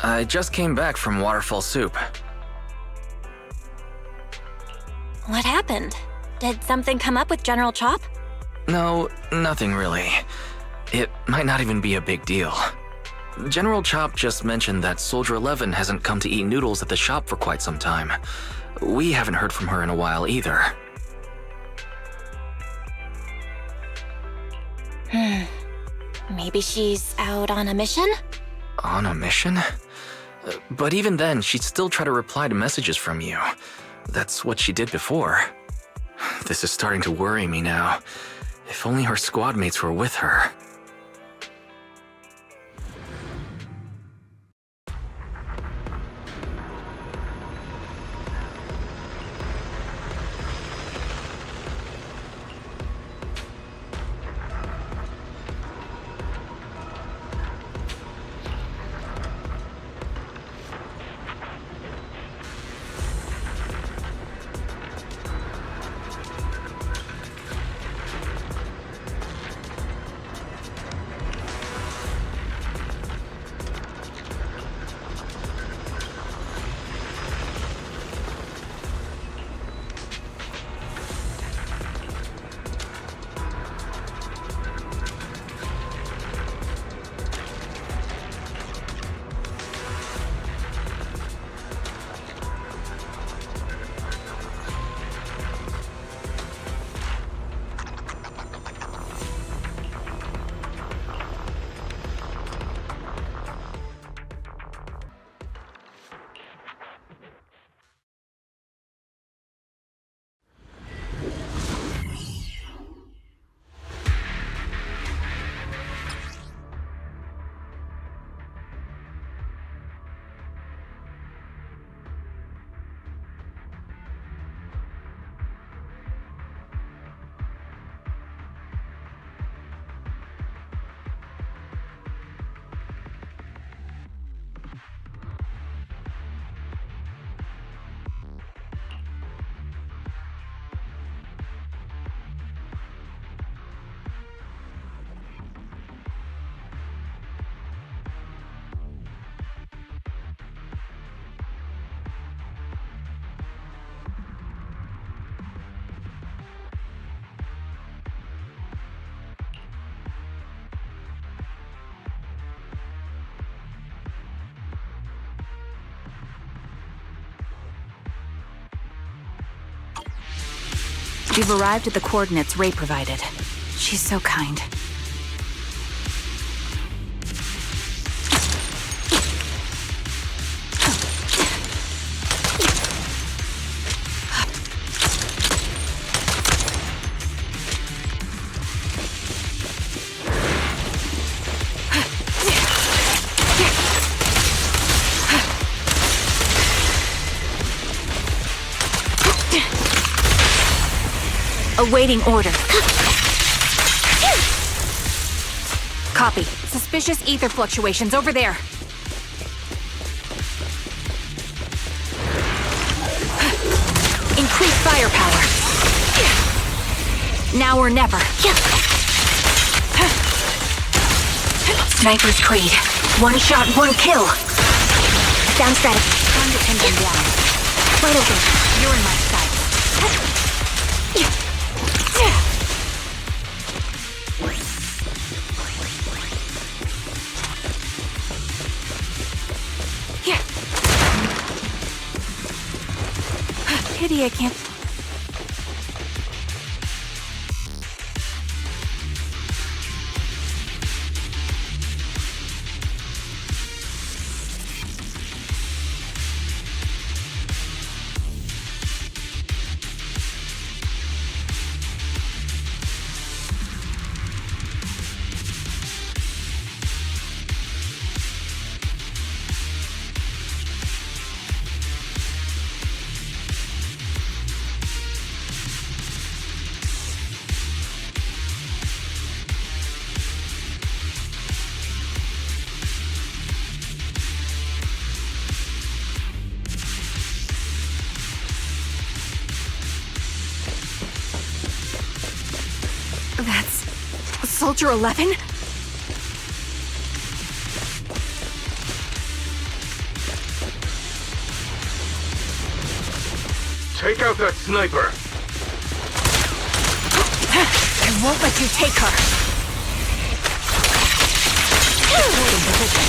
I just came back from Waterfall Soup. What happened? Did something come up with General Chop? No, nothing really. It might not even be a big deal. General Chop just mentioned that Soldier 11 hasn't come to eat noodles at the shop for quite some time. We haven't heard from her in a while either. Maybe she's out on a mission? On a mission? But even then, she'd still try to reply to messages from you. That's what she did before. This is starting to worry me now. If only her squad mates were with her. We've arrived at the coordinates Ray provided. She's so kind. Awaiting order. Copy. Suspicious ether fluctuations over there. Increase firepower. Now or never. Sniper's Creed. One shot, one kill. Down strategy. Time to pin them down. Wide open. You're in my sight. Pity I can't... That's... Soldier 11? Take out that sniper! I won't let you take her! Holding position.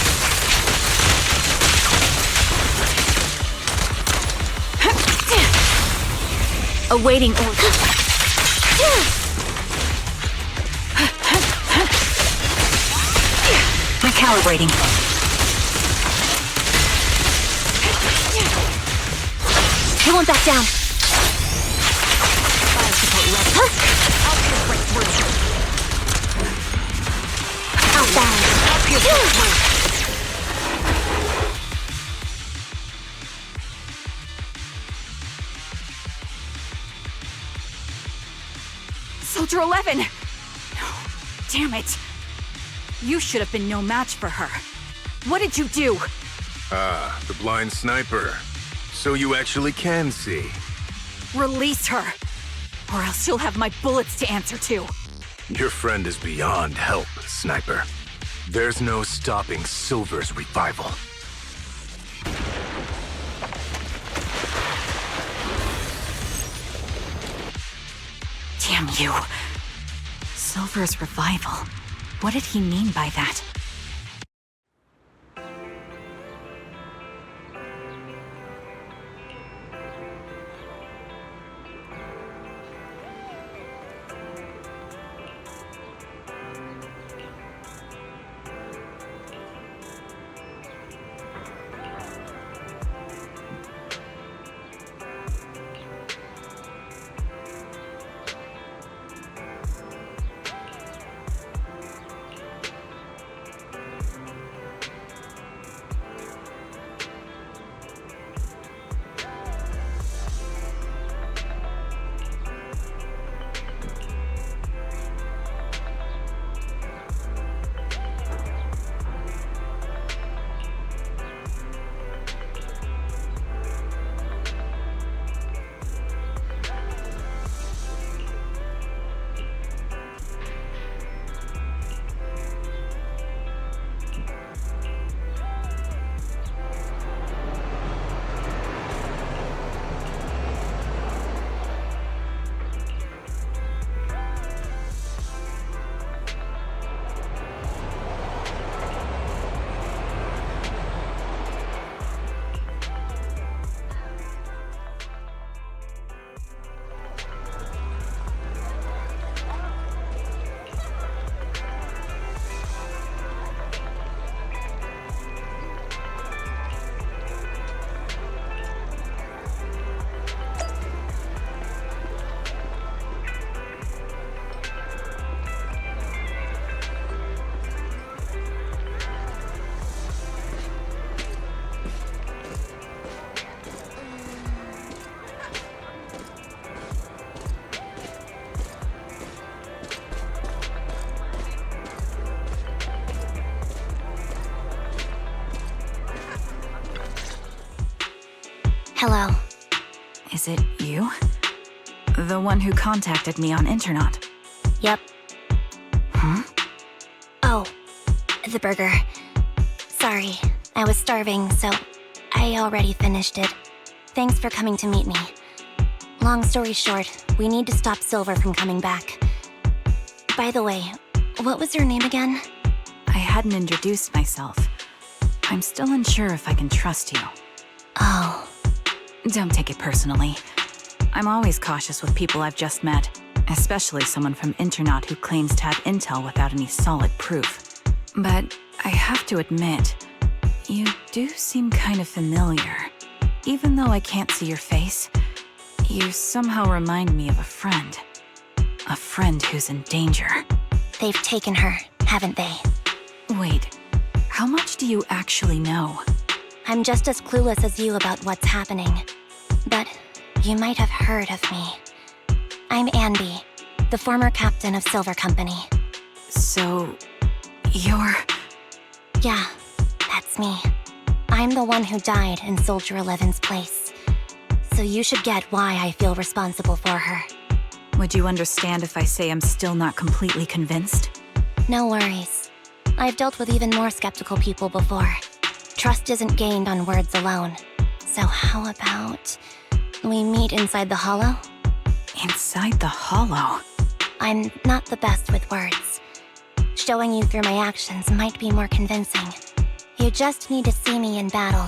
Awaiting orders. Recalibrating. I won't back down. Fire support ready. I'll pierce right through. Outbound. I'll pierce right through. Soldier 11! No, damn it. You should have been no match for her. What did you do? Ah, the blind sniper. So you actually can see. Release her, or else you'll have my bullets to answer to. Your friend is beyond help, Sniper. There's no stopping Silver's revival. Damn you. Silver's revival. What did he mean by that? Hello. Is it you? The one who contacted me on Internet? Yep. Huh? Oh, the burger. Sorry, I was starving, so I already finished it. Thanks for coming to meet me. Long story short, we need to stop Silver from coming back. By the way, what was your name again? I hadn't introduced myself. I'm still unsure if I can trust you. Oh. Don't take it personally. I'm always cautious with people I've just met, especially someone from Internet who claims to have intel without any solid proof. But I have to admit, you do seem kind of familiar. Even though I can't see your face, you somehow remind me of a friend. A friend who's in danger. They've taken her, haven't they? Wait, how much do you actually know? I'm just as clueless as you about what's happening. But you might have heard of me. I'm Anby, the former captain of Silver Company. So, you're... Yeah, that's me. I'm the one who died in Soldier 11's place. So you should get why I feel responsible for her. Would you understand if I say I'm still not completely convinced? No worries. I've dealt with even more skeptical people before. Trust isn't gained on words alone. So how about We meet inside the hollow? Inside the hollow? I'm not the best with words. Showing you through my actions might be more convincing. You just need to see me in battle.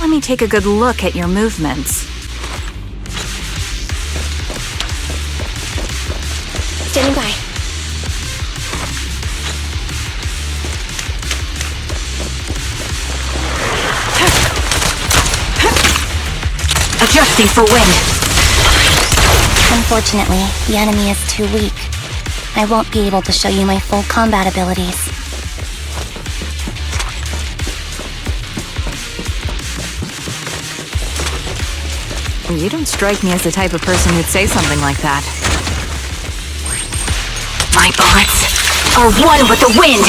Let me take a good look at your movements. Standing by. Adjusting for wind. Unfortunately, the enemy is too weak. I won't be able to show you my full combat abilities. You don't strike me as the type of person who'd say something like that. My bullets are one with the wind!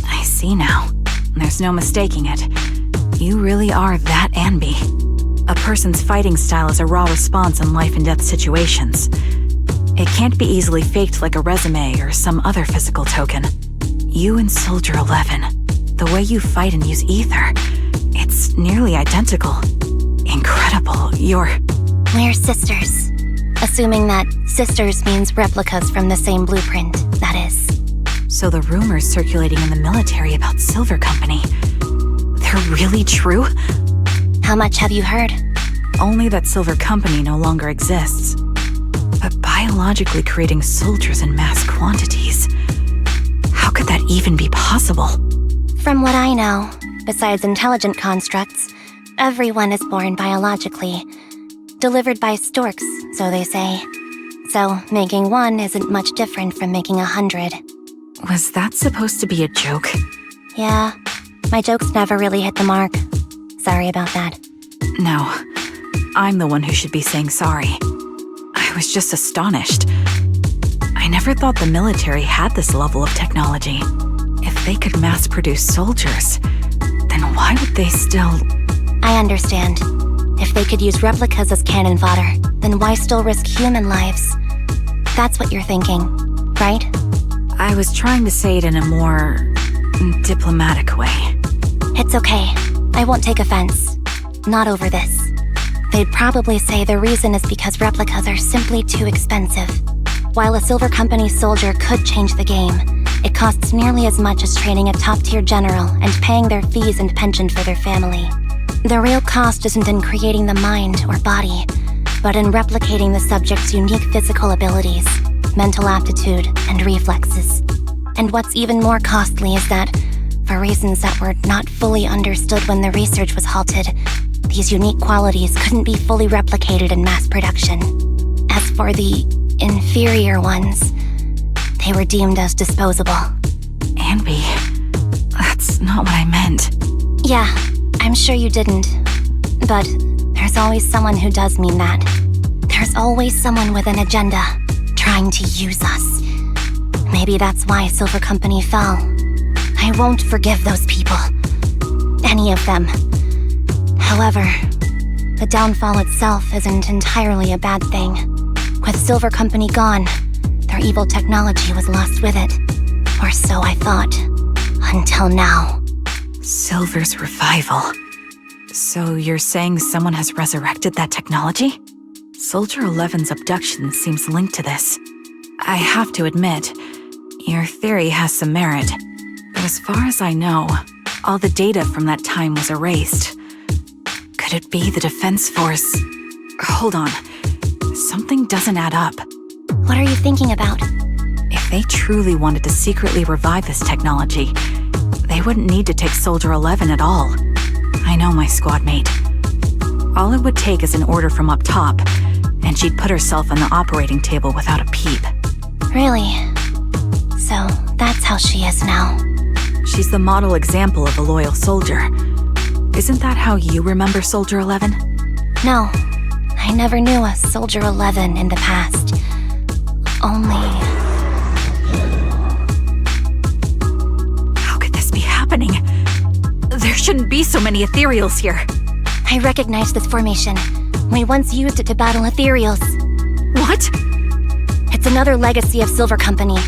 I see now. There's no mistaking it. You really are that Anby. A person's fighting style is a raw response in life and death situations. It can't be easily faked like a resume or some other physical token. You and Soldier 11, the way you fight and use ether, it's nearly identical. Incredible, We're sisters. Assuming that sisters means replicas from the same blueprint, that is. So the rumors circulating in the military about Silver Company, they're really true? How much have you heard? Only that Silver Company no longer exists. But biologically creating soldiers in mass quantities, how could that even be possible? From what I know, besides intelligent constructs, everyone is born biologically. Delivered by storks, so they say. So, making one isn't much different from making 100. Was that supposed to be a joke? Yeah, my jokes never really hit the mark. Sorry about that. No, I'm the one who should be saying sorry. I was just astonished. I never thought the military had this level of technology. If they could mass-produce soldiers, then why would they still... I understand. If they could use replicas as cannon fodder, then why still risk human lives? That's what you're thinking, right? I was trying to say it in a more... diplomatic way. It's okay. I won't take offense. Not over this. They'd probably say the reason is because replicas are simply too expensive. While a Silver Company soldier could change the game, it costs nearly as much as training a top-tier general and paying their fees and pension for their family. The real cost isn't in creating the mind or body, but in replicating the subject's unique physical abilities, mental aptitude, and reflexes. And what's even more costly is that, for reasons that were not fully understood when the research was halted, these unique qualities couldn't be fully replicated in mass production. As for the inferior ones, they were deemed as disposable. Anby, that's not what I meant. Yeah, I'm sure you didn't. But there's always someone who does mean that. There's always someone with an agenda, trying to use us. Maybe that's why Silver Company fell. I won't forgive those people. Any of them. However, the downfall itself isn't entirely a bad thing. With Silver Company gone, their evil technology was lost with it. Or so I thought. Until now. Silver's revival. So you're saying someone has resurrected that technology? Soldier 11's abduction seems linked to this. I have to admit, your theory has some merit. But as far as I know, all the data from that time was erased. Could it be the Defense Force? Hold on. Something doesn't add up. What are you thinking about? If they truly wanted to secretly revive this technology, they wouldn't need to take Soldier 11 at all. I know my squad mate. All it would take is an order from up top, and she'd put herself on the operating table without a peep. Really? So that's how she is now. She's the model example of a loyal soldier. Isn't that how you remember Soldier 11? No, I never knew a Soldier 11 in the past. Only... How could this be happening? There shouldn't be so many ethereals here. I recognize this formation. We once used it to battle ethereals. What? It's another legacy of Silver Company.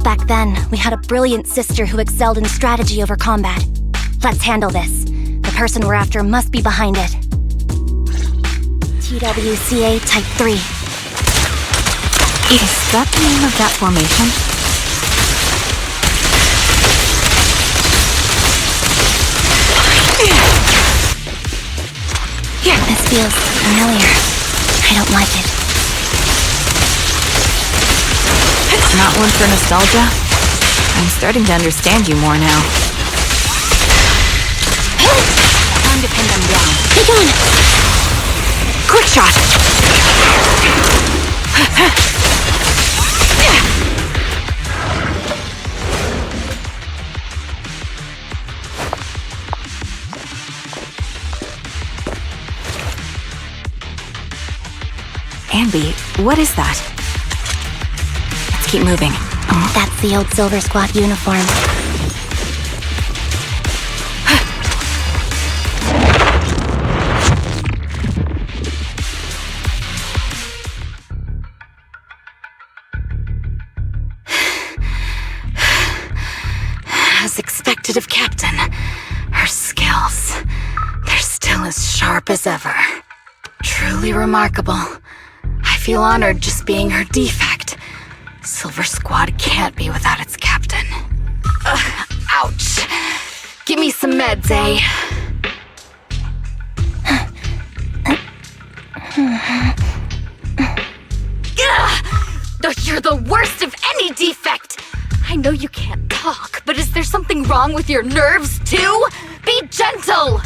Back then, we had a brilliant sister who excelled in strategy over combat. Let's handle this. The person we're after must be behind it. TWCA Type 3. Is that the name of that formation? This feels familiar. I don't like it. Not one for nostalgia? I'm starting to understand you more now. Time to pin them down. Take on! Quick shot! Anby, what is that? Let's keep moving. That's the old Silver Squad uniform. As expected of Captain, her skills, they're still as sharp as ever. Truly remarkable. I feel honored just being her defect. Silver Squad can't be without its captain. Ouch. Give me some meds, eh? You're the worst of any defect! I know you can't talk, but is there something wrong with your nerves, too? Be gentle!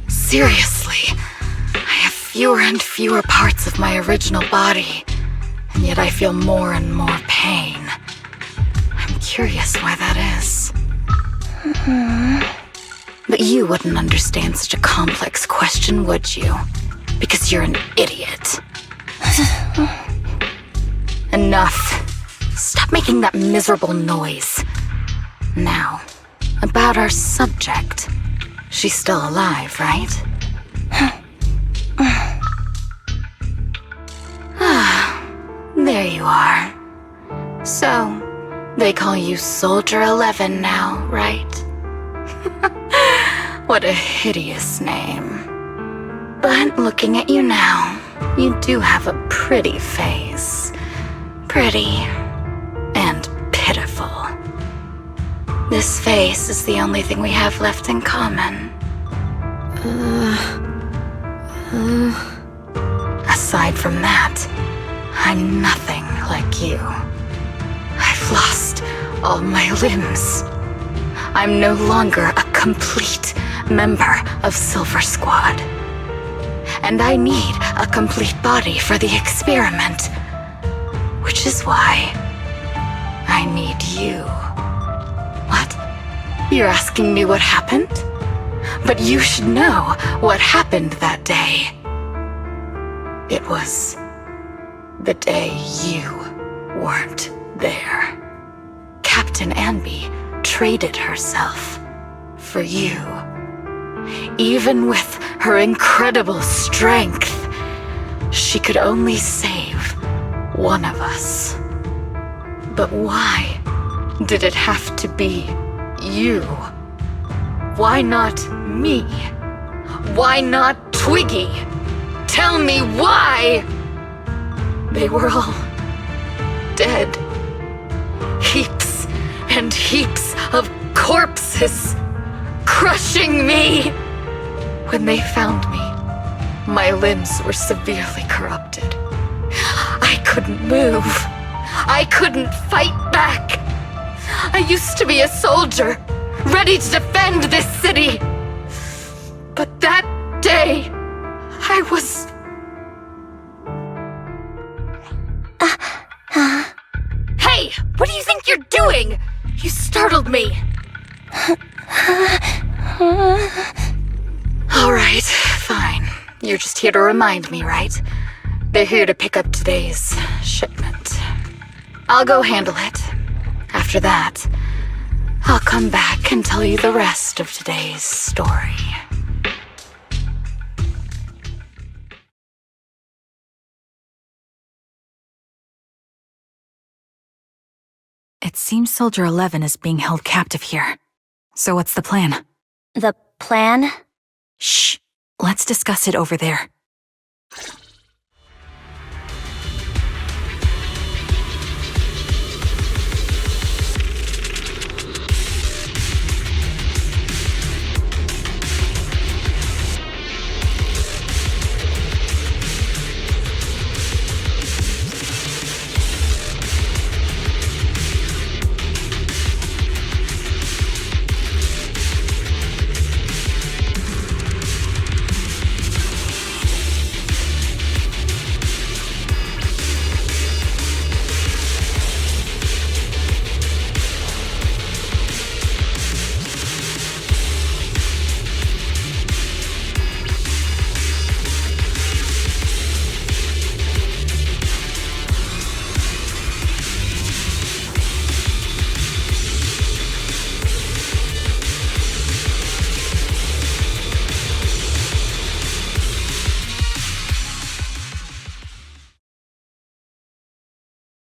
Seriously, I have fewer and fewer parts of my original body, and yet I feel more and more pain. I'm curious why that is. But you wouldn't understand such a complex question, would you? Because you're an idiot. Enough. Stop making that miserable noise. Now, about our subject. She's still alive, right? There you are. So, they call you Soldier 11 now, right? What a hideous name. But looking at you now, you do have a pretty face. Pretty and pitiful. This face is the only thing we have left in common. Aside from that, I'm nothing like you. I've lost all my limbs. I'm no longer a complete member of Silver Squad. And I need a complete body for the experiment. Which is why I need you. What? You're asking me what happened? But you should know what happened that day. It was the day you weren't there. Captain Anby traded herself for you. Even with her incredible strength, she could only save one of us. But why did it have to be you? Why not me? Why not Twiggy? Tell me why! They were all dead. Heaps and heaps of corpses crushing me. When they found me, my limbs were severely corrupted. I couldn't move. I couldn't fight back. I used to be a soldier, ready to defend this city. But that day, I was... Hey! What do you think you're doing? You startled me. Alright, fine. You're just here to remind me, right? They're here to pick up today's shipment. I'll go handle it. After that, I'll come back and tell you the rest of today's story. It seems Soldier 11 is being held captive here. So what's the plan? The plan? Shh. Let's discuss it over there.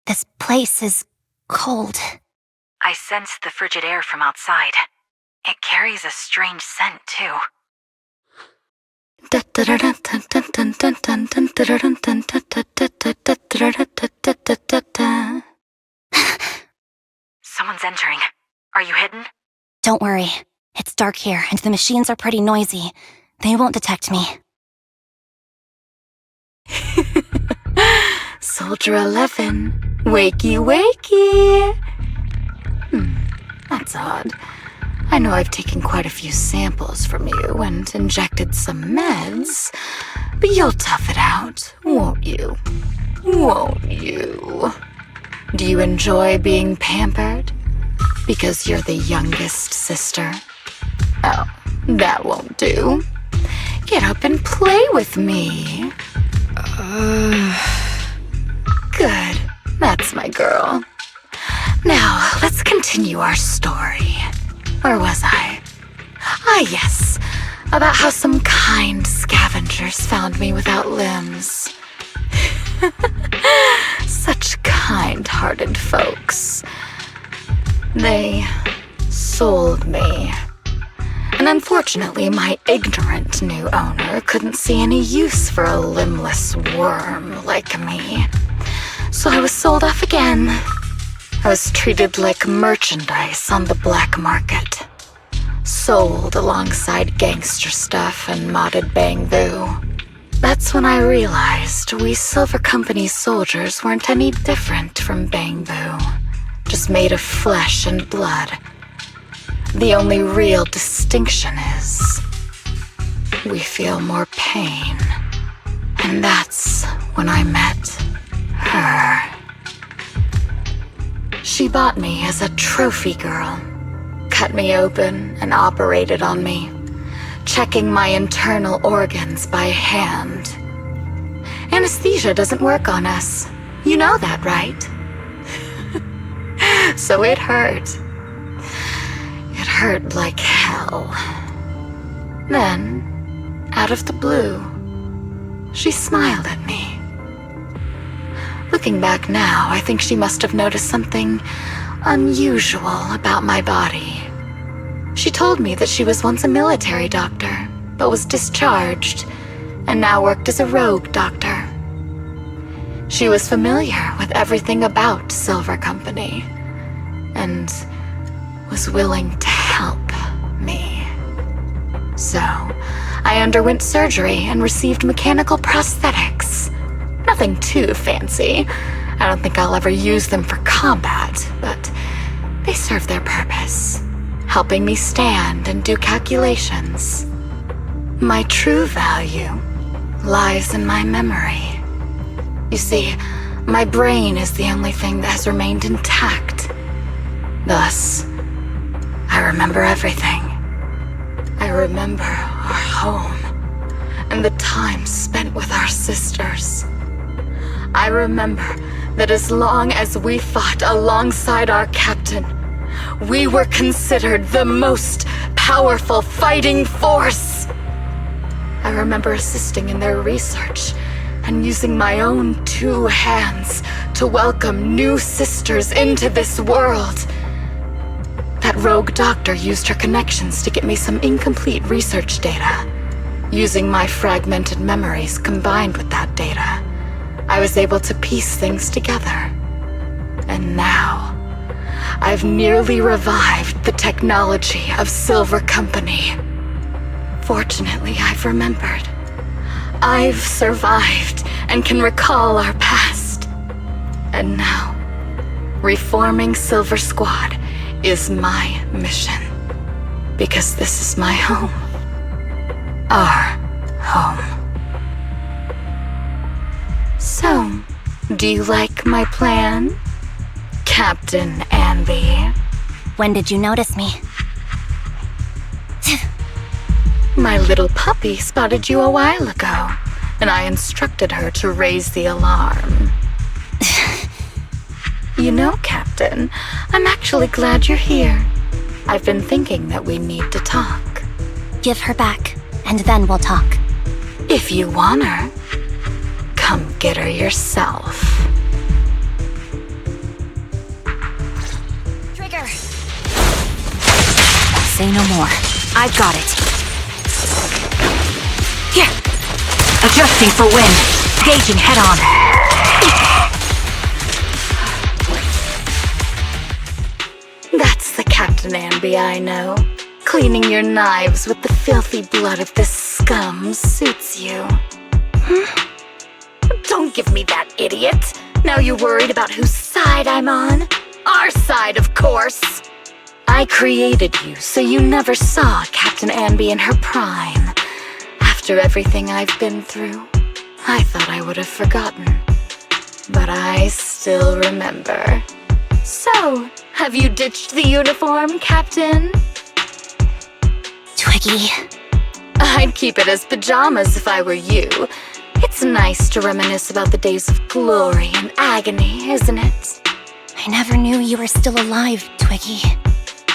This place is cold. I sensed the frigid air from outside. It carries a strange scent, too. Someone's entering. Are you hidden? Don't worry. It's dark here, and the machines are pretty noisy. They won't detect me. Soldier 11. Wakey, wakey! That's odd. I know I've taken quite a few samples from you and injected some meds, But you'll tough it out, won't you? Won't you? Do you enjoy being pampered? Because you're the youngest sister? Oh, that won't do. Get up and play with me. Good. That's my girl. Now, let's continue our story. Where was I? Ah, yes. About how some kind scavengers found me without limbs. Such kind-hearted folks. They sold me. And unfortunately, my ignorant new owner couldn't see any use for a limbless worm like me. So I was sold off again. I was treated like merchandise on the black market. Sold alongside gangster stuff and modded bamboo. That's when I realized we Silver Company soldiers weren't any different from bamboo. Just made of flesh and blood. The only real distinction is we feel more pain. And that's when I met her. She bought me as a trophy girl. Cut me open and operated on me, checking my internal organs by hand. Anesthesia doesn't work on us. You know that, right? So it hurt. It hurt like hell. Then, out of the blue, she smiled at me. Looking back now, I think she must have noticed something unusual about my body. She told me that she was once a military doctor, but was discharged, and now worked as a rogue doctor. She was familiar with everything about Silver Company, and was willing to help me. So, I underwent surgery and received mechanical prosthetics. Nothing too fancy. I don't think I'll ever use them for combat, but they serve their purpose, helping me stand and do calculations. My true value lies in my memory. You see, my brain is the only thing that has remained intact. Thus, I remember everything. I remember our home and the time spent with our sisters. I remember that as long as we fought alongside our captain, we were considered the most powerful fighting force. I remember assisting in their research and using my own 2 hands to welcome new sisters into this world. That rogue doctor used her connections to get me some incomplete research data. Using my fragmented memories combined with that data, I was able to piece things together. And now, I've nearly revived the technology of Silver Company. Fortunately, I've remembered. I've survived and can recall our past. And now, reforming Silver Squad is my mission. Because this is my home. Our home. So, do you like my plan, Captain Anby? When did you notice me? My little puppy spotted you a while ago, and I instructed her to raise the alarm. You know, Captain, I'm actually glad you're here. I've been thinking that we need to talk. Give her back, and then we'll talk. If you want her, come get her yourself. Trigger! Say no more. I've got it. Here! Adjusting for wind. Gauging head on. That's the Captain Anby I know. Cleaning your knives with the filthy blood of this scum suits you. Don't give me that, idiot. Now you're worried about whose side I'm on? Our side, of course. I created you so you never saw Captain Anby in her prime. After After everything I've been through, I thought I would have forgotten. But I still remember. So, have you ditched the uniform, Captain? Twiggy. I'd keep it as pajamas if I were you. It's nice to reminisce about the days of glory and agony, isn't it? I never knew you were still alive, Twiggy.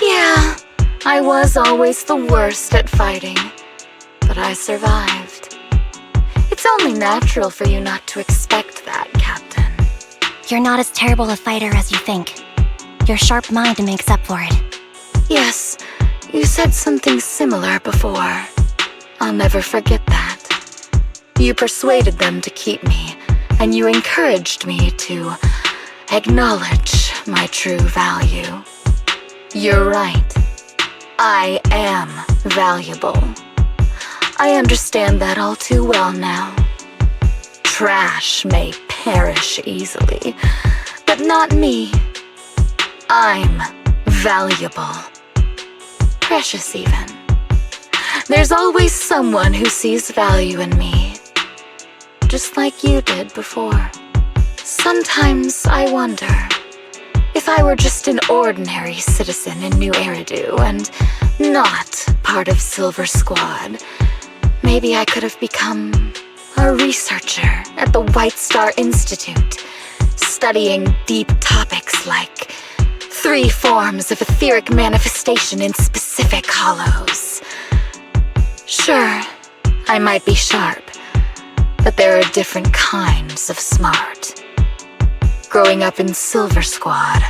Yeah, I was always the worst at fighting. But I survived. It's only natural for you not to expect that, Captain. You're not as terrible a fighter as you think. Your sharp mind makes up for it. Yes, you said something similar before. I'll never forget that. You persuaded them to keep me, and you encouraged me to acknowledge my true value. You're right. I am valuable. I understand that all too well now. Trash may perish easily, but not me. I'm valuable. Precious even. There's always someone who sees value in me, just like you did before. Sometimes I wonder if I were just an ordinary citizen in New Eridu and not part of Silver Squad, maybe I could have become a researcher at the White Star Institute, studying deep topics like 3 forms of etheric manifestation in specific hollows. Sure, I might be sharp, but there are different kinds of smart. Growing up in Silver Squad,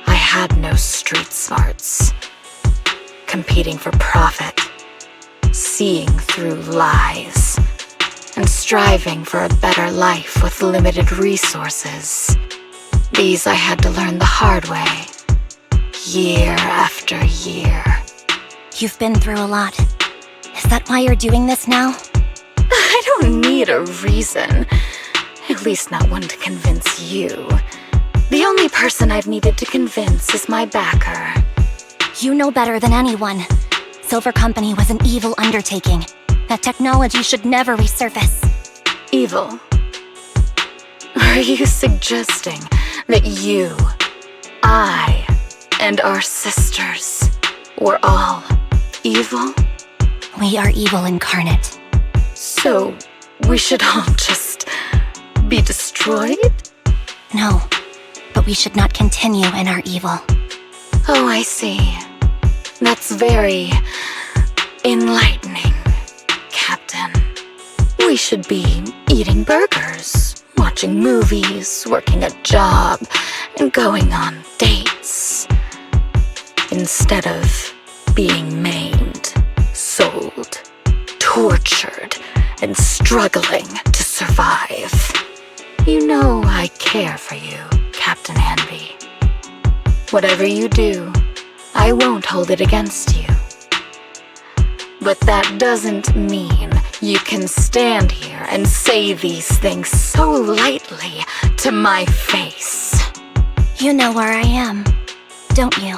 I had no street smarts. Competing for profit, seeing through lies, and striving for a better life with limited resources. These I had to learn the hard way, year after year. You've been through a lot. Is that why you're doing this now? I don't need a reason. At least not one to convince you. The only person I've needed to convince is my backer. You know better than anyone. Silver Company was an evil undertaking. That technology should never resurface. Evil? Are you suggesting that you, I, and our sisters were all evil? We are evil incarnate. So, we should all just be destroyed? No, but we should not continue in our evil. Oh, I see. That's very enlightening, Captain. We should be eating burgers, watching movies, working a job, and going on dates. Instead of being maimed, sold, tortured, and struggling to survive. You know I care for you, Captain Anby. Whatever you do, I won't hold it against you. But that doesn't mean you can stand here and say these things so lightly to my face. You know where I am, don't you?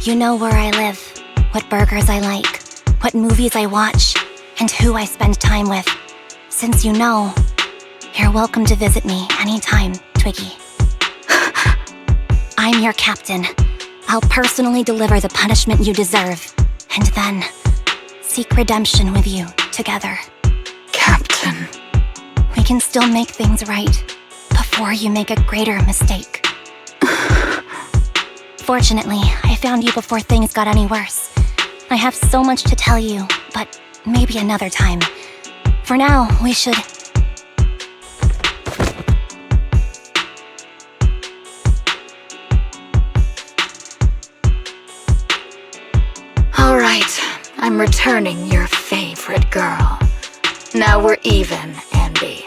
You know where I live, what burgers I like, what movies I watch, and who I spend time with. Since you know, you're welcome to visit me anytime, Twiggy. I'm your captain. I'll personally deliver the punishment you deserve, and then seek redemption with you together. Captain. We can still make things right before you make a greater mistake. Fortunately, I found you before things got any worse. I have so much to tell you, but maybe another time. For now, we should... All right, I'm returning your favorite girl. Now we're even, Anby.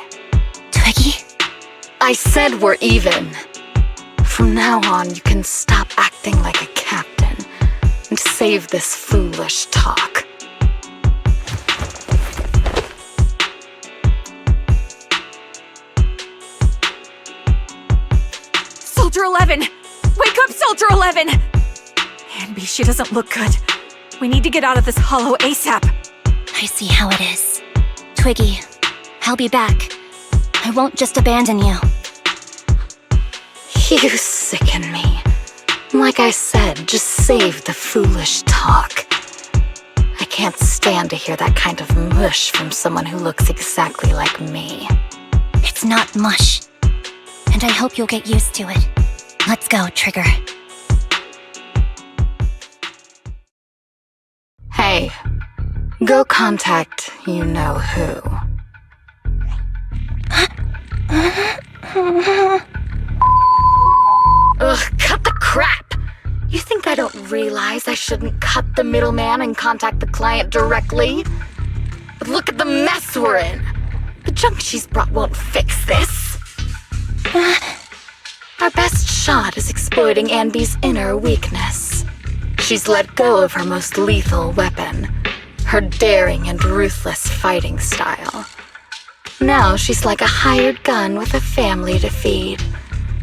Twiggy? I said we're even. From now on, you can stop acting like a captain and save this foolish talk. Soldier 11! Wake up, Soldier 11! Anby, she doesn't look good. We need to get out of this hollow ASAP. I see how it is. Twiggy, I'll be back. I won't just abandon you. You sicken me. Like I said, just save the foolish talk. I can't stand to hear that kind of mush from someone who looks exactly like me. It's not mush. And I hope you'll get used to it. Let's go, Trigger. Hey, go contact you-know-who. Ugh, cut the crap! You think I don't realize I shouldn't cut the middleman and contact the client directly? But look at the mess we're in! The junk she's brought won't fix this. Our best shot is exploiting Anby's inner weakness. She's let go of her most lethal weapon, her daring and ruthless fighting style. Now she's like a hired gun with a family to feed,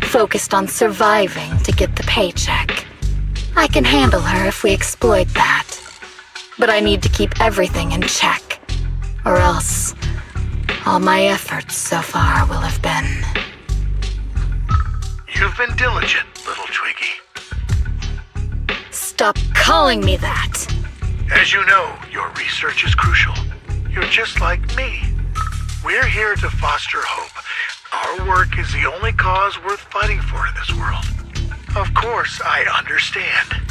focused on surviving to get the paycheck. I can handle her if we exploit that. But I need to keep everything in check, or else all my efforts so far will have been... You've been diligent, little Twiggy. Stop calling me that! As you know, your research is crucial. You're just like me. We're here to foster hope. Our work is the only cause worth fighting for in this world. Of course, I understand.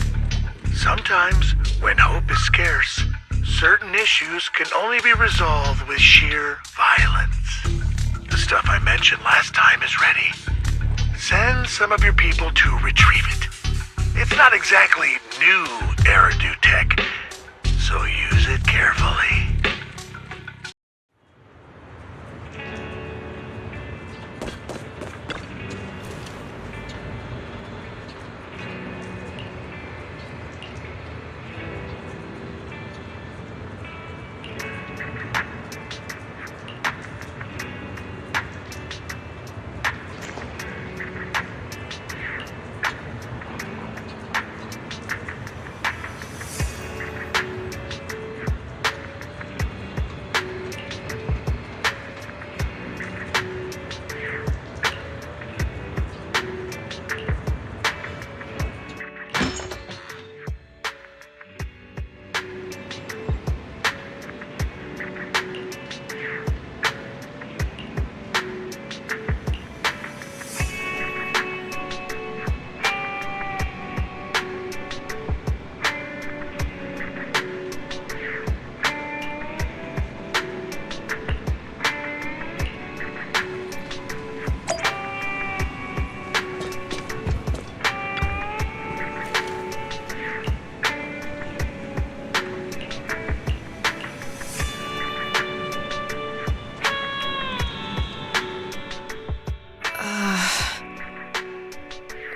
Sometimes, when hope is scarce, certain issues can only be resolved with sheer violence. The stuff I mentioned last time is ready. Send some of your people to retrieve it. It's not exactly new Eridu tech, so use it carefully.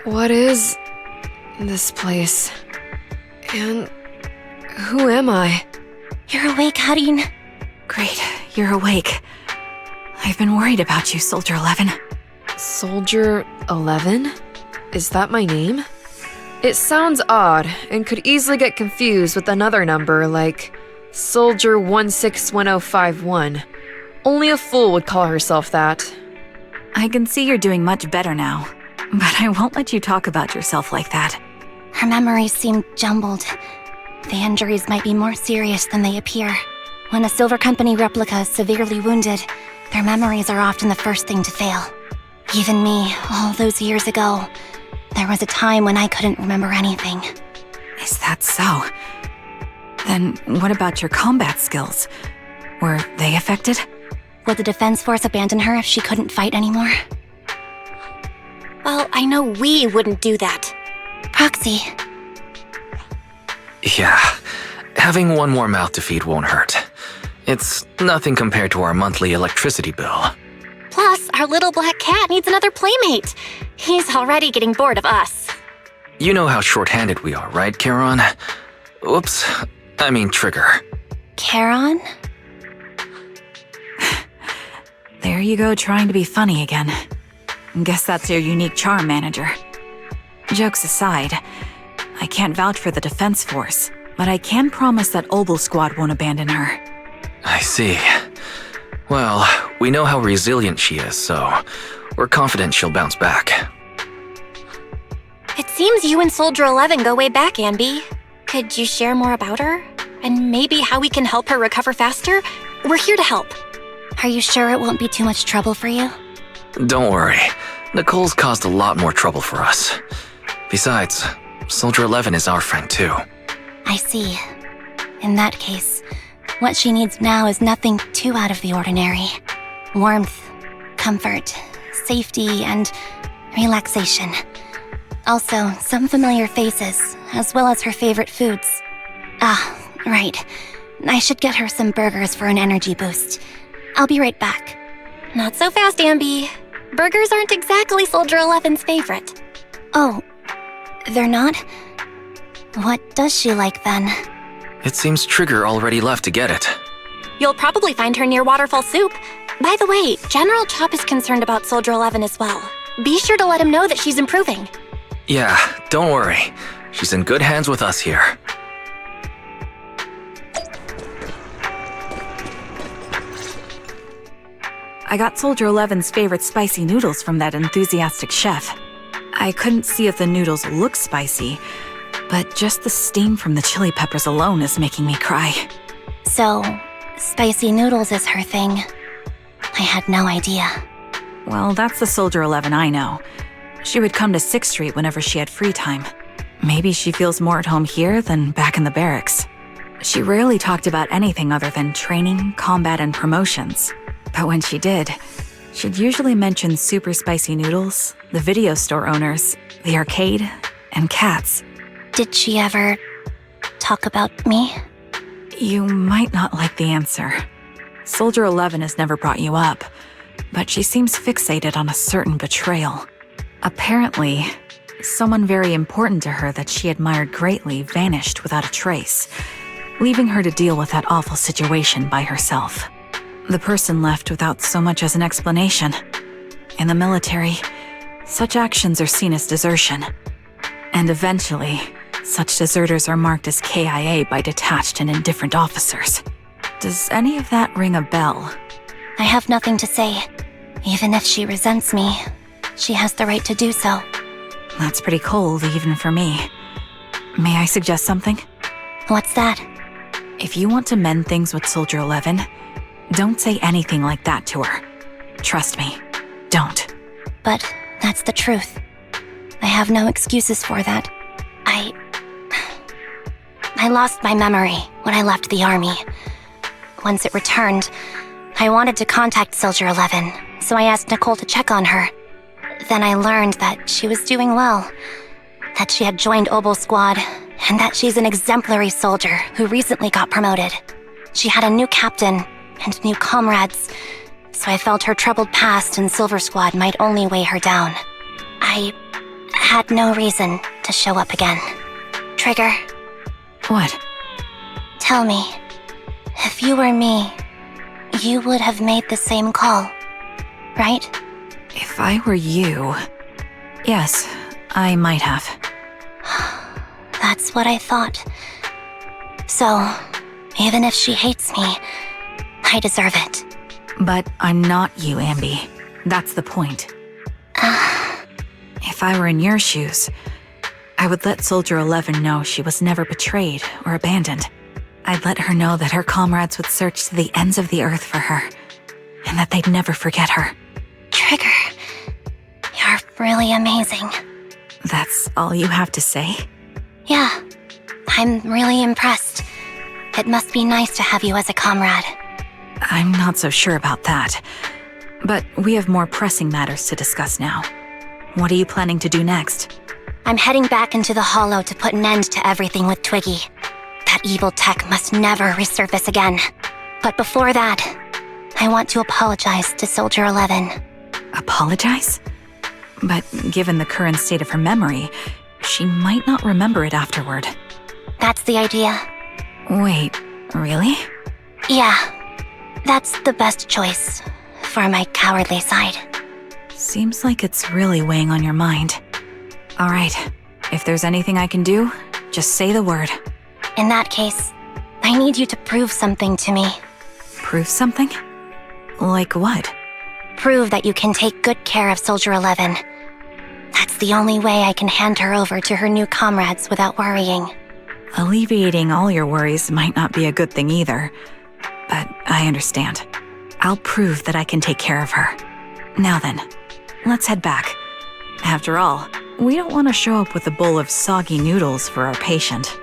What is this place? And who am I? You're awake, Harin. Great, you're awake. I've been worried about you, Soldier 11. Soldier 11? Is that my name? It sounds odd and could easily get confused with another number like Soldier 161051. Only a fool would call herself that. I can see you're doing much better now, but I won't let you talk about yourself like that. Her memories seem jumbled. The injuries might be more serious than they appear. When a Silver Company replica is severely wounded, their memories are often the first thing to fail. Even me, all those years ago, there was a time when I couldn't remember anything. Is that so? Then what about your combat skills? Were they affected? Would the Defense Force abandon her if she couldn't fight anymore? Well, I know we wouldn't do that. Proxy. Yeah, having one more mouth to feed won't hurt. It's nothing compared to our monthly electricity bill. Plus, our little black cat needs another playmate. He's already getting bored of us. You know how short-handed we are, right, Charon? Oops, I mean Trigger. Charon? There you go, trying to be funny again. Guess that's your unique charm, Manager. Jokes aside, I can't vouch for the Defense Force, but I can promise that Obel Squad won't abandon her. I see. Well, we know how resilient she is, so we're confident she'll bounce back. It seems you and Soldier 11 go way back, Anby. Could you share more about her? And maybe how we can help her recover faster? We're here to help. Are you sure it won't be too much trouble for you? Don't worry. Nicole's caused a lot more trouble for us. Besides, Soldier 11 is our friend too. I see. In that case, what she needs now is nothing too out of the ordinary. Warmth, comfort, safety, and relaxation. Also, some familiar faces, as well as her favorite foods. Ah, right. I should get her some burgers for an energy boost. I'll be right back. Not so fast, Anby. Burgers aren't exactly Soldier 11's favorite. Oh, they're not? What does she like then? It seems Trigger already left to get it. You'll probably find her near Waterfall Soup. By the way, General Chop is concerned about Soldier 11 as well. Be sure to let him know that she's improving. Yeah, don't worry. She's in good hands with us here. I got Soldier 11's favorite spicy noodles from that enthusiastic chef. I couldn't see if the noodles looked spicy, but just the steam from the chili peppers alone is making me cry. So, spicy noodles is her thing. I had no idea. Well, that's the Soldier 11 I know. She would come to 6th Street whenever she had free time. Maybe she feels more at home here than back in the barracks. She rarely talked about anything other than training, combat, and promotions. But when she did, she'd usually mention super spicy noodles, the video store owners, the arcade, and cats. Did she ever talk about me? You might not like the answer. Soldier 11 has never brought you up, but she seems fixated on a certain betrayal. Apparently, someone very important to her that she admired greatly vanished without a trace, leaving her to deal with that awful situation by herself. The person left without so much as an explanation. In the military, such actions are seen as desertion. And eventually, such deserters are marked as KIA by detached and indifferent officers. Does any of that ring a bell? I have nothing to say. Even if she resents me, she has the right to do so. That's pretty cold, even for me. May I suggest something? What's that? If you want to mend things with Soldier 11, don't say anything like that to her. Trust me, don't. But that's the truth. I have no excuses for that. I lost my memory when I left the army. Once it returned, I wanted to contact Soldier 11, so I asked Nicole to check on her. Then I learned that she was doing well, that she had joined Obel Squad, and that she's an exemplary soldier who recently got promoted. She had a new captain and new comrades, so I felt her troubled past in Silver Squad might only weigh her down. I had no reason to show up again. Trigger, What? tell me, if you were me, you would have made the same call, right? If I were you... Yes, I might have. That's what I thought. So, even if she hates me, I deserve it. But I'm not you, Anby. That's the point. If I were in your shoes, I would let Soldier 11 know she was never betrayed or abandoned. I'd let her know that her comrades would search to the ends of the earth for her, and that they'd never forget her. Trigger, you're really amazing. That's all you have to say? Yeah, I'm really impressed. It must be nice to have you as a comrade. I'm not so sure about that. But we have more pressing matters to discuss now. What are you planning to do next? I'm heading back into the Hollow to put an end to everything with Twiggy. That evil tech must never resurface again. But before that, I want to apologize to Soldier 11. Apologize? But given the current state of her memory, she might not remember it afterward. That's the idea. Wait, really? Yeah, that's the best choice for my cowardly side. Seems like it's really weighing on your mind. All right, if there's anything I can do, just say the word. In that case, I need you to prove something to me. Prove something? Like what? Prove that you can take good care of Soldier 11. That's the only way I can hand her over to her new comrades without worrying. Alleviating all your worries might not be a good thing either, but I understand. I'll prove that I can take care of her. Now then, let's head back. After all, we don't want to show up with a bowl of soggy noodles for our patient.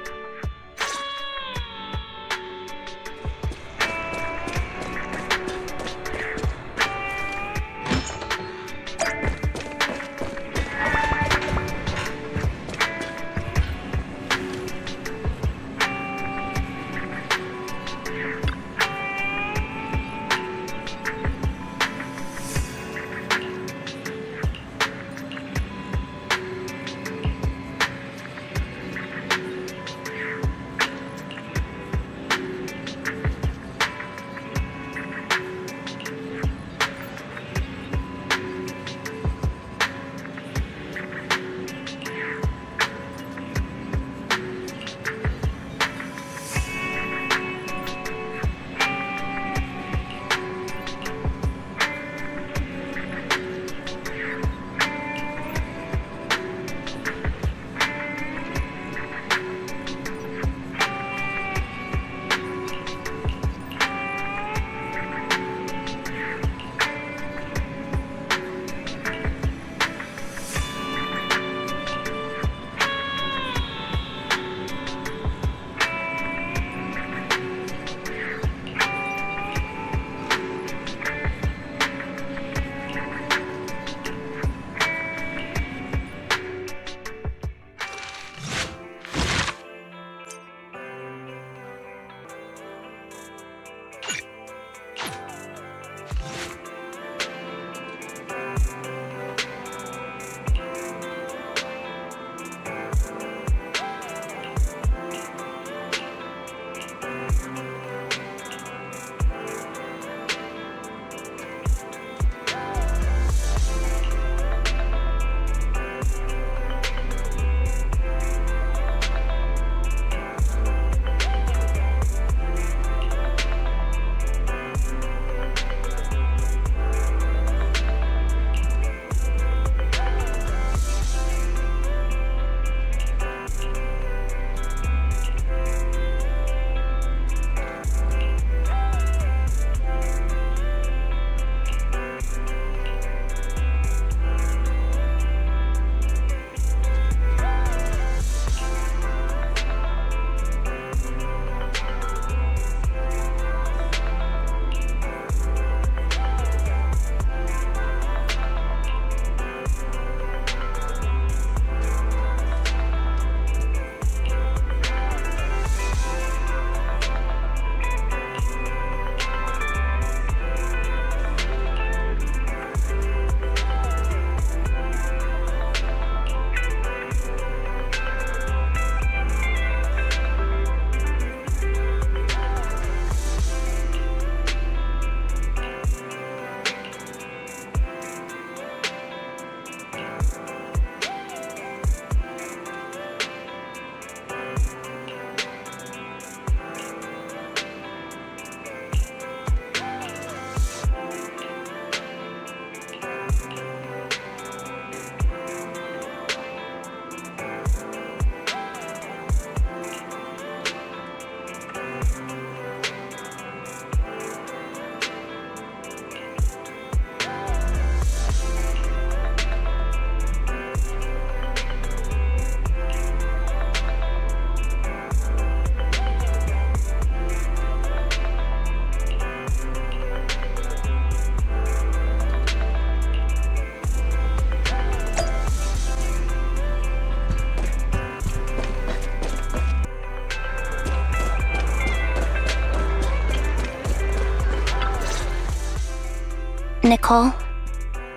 Nicole,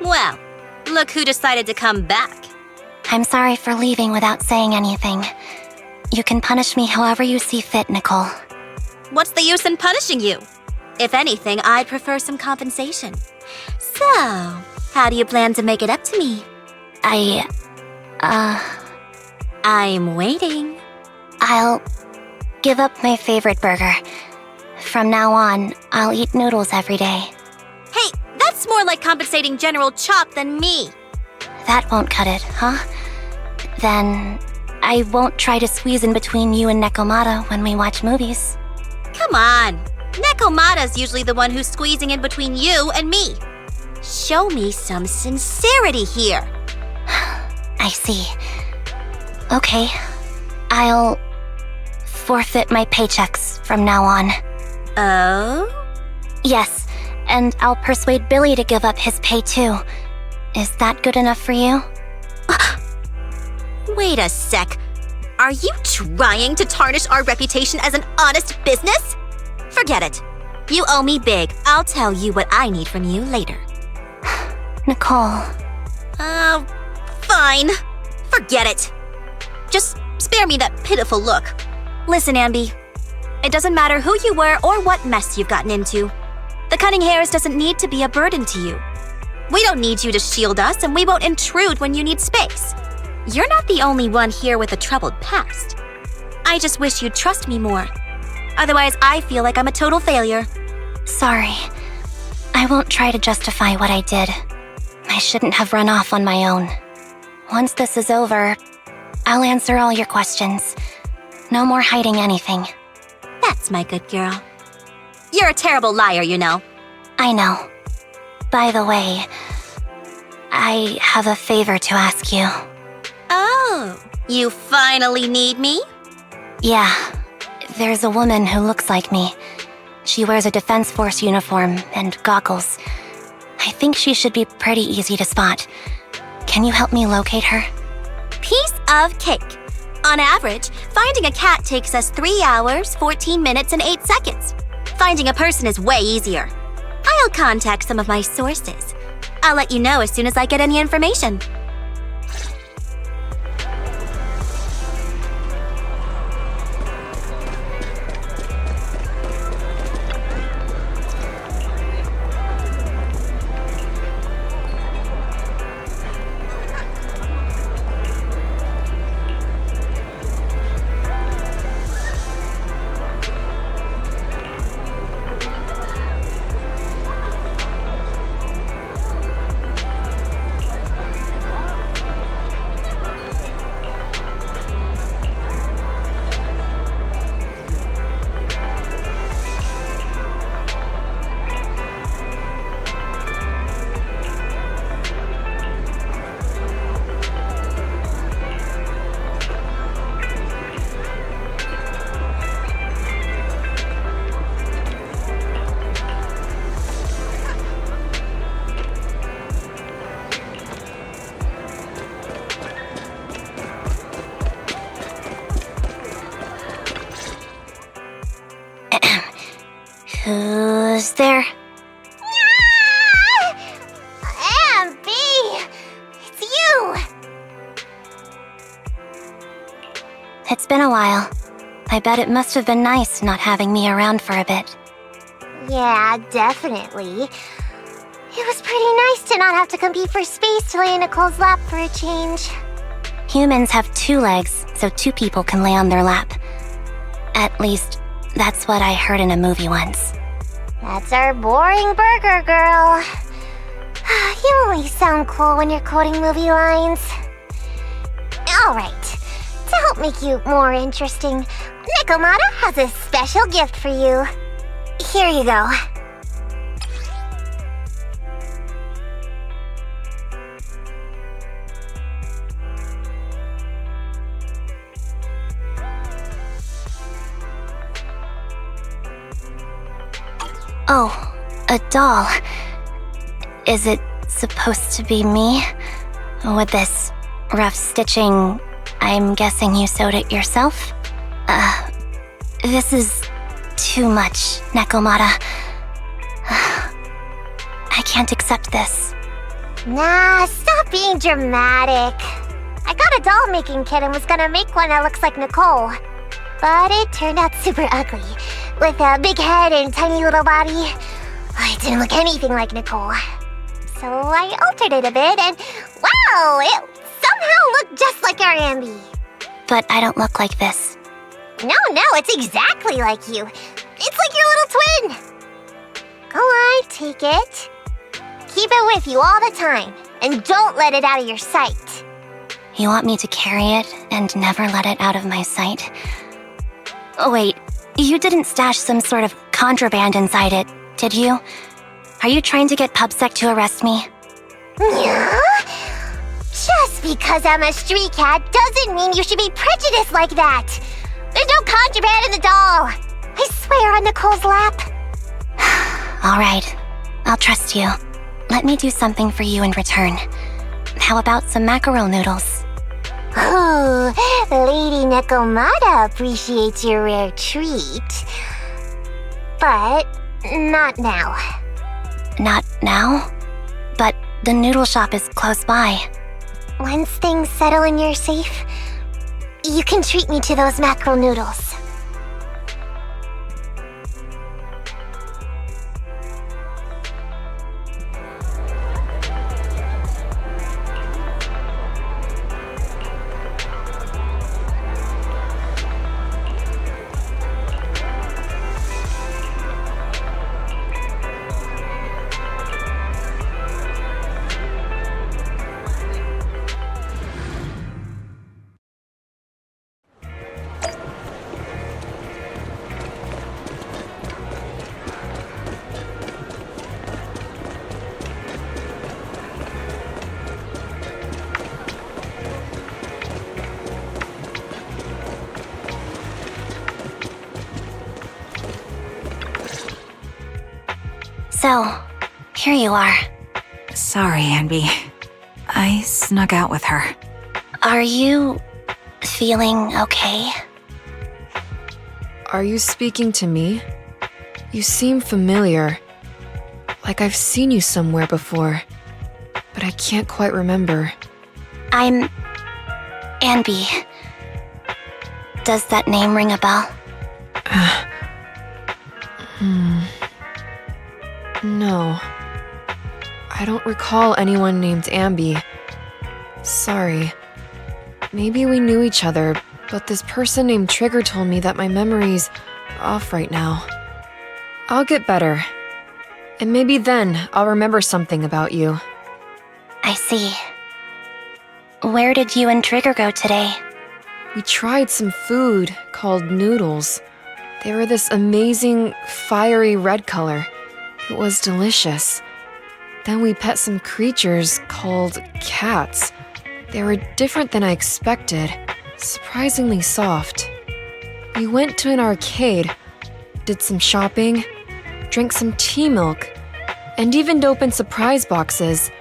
Well, look who decided to come back. I'm sorry for leaving without saying anything. You can punish me however you see fit, Nicole. What's the use in punishing you? If anything, I'd prefer some compensation. So, how do you plan to make it up to me? I'm waiting. I'll give up my favorite burger From now on, I'll eat noodles every day. Hey, that's more like compensating General Chop than me. That won't cut it, huh? Then I won't try to squeeze in between you and Nekomata when we watch movies. Come on. Nekomata's usually the one who's squeezing in between you and me. Show me some sincerity here. I see. Okay, I'll forfeit my paychecks from now on. Oh? Yes, and I'll persuade Billy to give up his pay too. Is that good enough for you? Wait a sec. Are you trying to tarnish our reputation as an honest business? Forget it. You owe me big. I'll tell you what I need from you later. Nicole. Fine. Forget it. Just spare me that pitiful look. Listen, Anby. It doesn't matter who you were or what mess you've gotten into. The cutting hairs doesn't need to be a burden to you. We don't need you to shield us, and we won't intrude when you need space. You're not the only one here with a troubled past. I just wish you'd trust me more. Otherwise, I feel like I'm a total failure. Sorry. I won't try to justify what I did. I shouldn't have run off on my own. Once this is over, I'll answer all your questions. No more hiding anything. That's my good girl. You're a terrible liar, you know. I know. By the way, I have a favor to ask you. Oh, you finally need me? Yeah, there's a woman who looks like me. She wears a Defense Force uniform and goggles. I think she should be pretty easy to spot. Can you help me locate her? Piece of cake. On average, finding a cat takes us 3 hours, 14 minutes, and 8 seconds. Finding a person is way easier. I'll contact some of my sources. I'll let you know as soon as I get any information. Who's there? Anby! It's you! It's been a while. I bet it must have been nice not having me around for a bit. Yeah, definitely. It was pretty nice to not have to compete for space to lay in Nicole's lap for a change. Humans have 2 legs, so 2 people can lay on their lap. At least, that's what I heard in a movie once. That's our boring burger girl. You only sound cool when you're quoting movie lines. Alright, to help make you more interesting, Nekomata has a special gift for you. Here you go. Oh, a doll. Is it supposed to be me? With this rough stitching, I'm guessing you sewed it yourself? This is too much, Nekomata. I can't accept this. Nah, stop being dramatic. I got a doll-making kit and was gonna make one that looks like Nicole. But it turned out super ugly, with a big head and tiny little body. It didn't look anything like Nicole. So I altered it a bit and, wow, it somehow looked just like our Anby. But I don't look like this. No, it's exactly like you. It's like your little twin! Go on, take it. Keep it with you all the time, and don't let it out of your sight. You want me to carry it and never let it out of my sight? Oh, wait, you didn't stash some sort of contraband inside it, did you? Are you trying to get PubSec to arrest me? Yeah? Just because I'm a street cat doesn't mean you should be prejudiced like that. There's no contraband in the doll. I swear on Nicole's lap. All right, I'll trust you. Let me do something for you in return. How about some mackerel noodles? Oh, Lady Nekomata appreciates your rare treat. But not now. Not now? But the noodle shop is close by. Once things settle and you're safe, you can treat me to those mackerel noodles. So, here you are. Sorry, Anby. I snuck out with her. Are you feeling okay? Are you speaking to me? You seem familiar. Like I've seen you somewhere before, but I can't quite remember. I'm Anby. Does that name ring a bell? No. I don't recall anyone named Anby. Sorry. Maybe we knew each other, but this person named Trigger told me that my memory's off right now. I'll get better. And maybe then I'll remember something about you. I see. Where did you and Trigger go today? We tried some food called noodles. They were this amazing, fiery red color. It was delicious. Then we pet some creatures called cats. They were different than I expected, surprisingly soft. We went to an arcade, did some shopping, drank some tea milk, and even opened surprise boxes.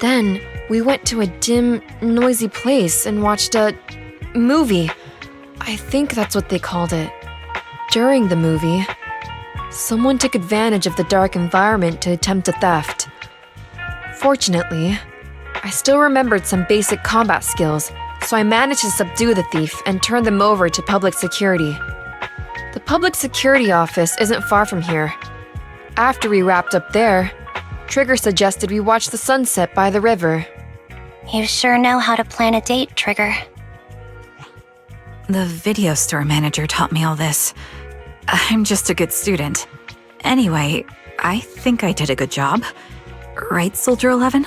Then we went to a dim, noisy place and watched a movie. I think that's what they called it. During the movie, someone took advantage of the dark environment to attempt a theft. Fortunately, I still remembered some basic combat skills, so I managed to subdue the thief and turn them over to public security. The public security office isn't far from here. After we wrapped up there, Trigger suggested we watch the sunset by the river. You sure know how to plan a date, Trigger. The video store manager taught me all this. I'm just a good student. Anyway, I think I did a good job. Right, Soldier 11?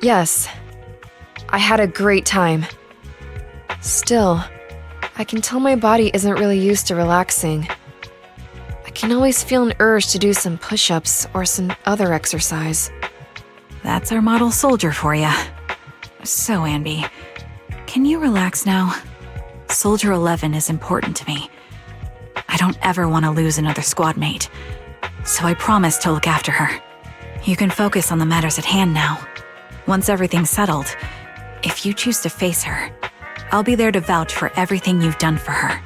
Yes, I had a great time. Still, I can tell my body isn't really used to relaxing. I can always feel an urge to do some push-ups or some other exercise. That's our model soldier for ya. So, Anby, can you relax now? Soldier 11 is important to me. I don't ever want to lose another squad mate, so I promise to look after her. You can focus on the matters at hand now. Once everything's settled, if you choose to face her, I'll be there to vouch for everything you've done for her.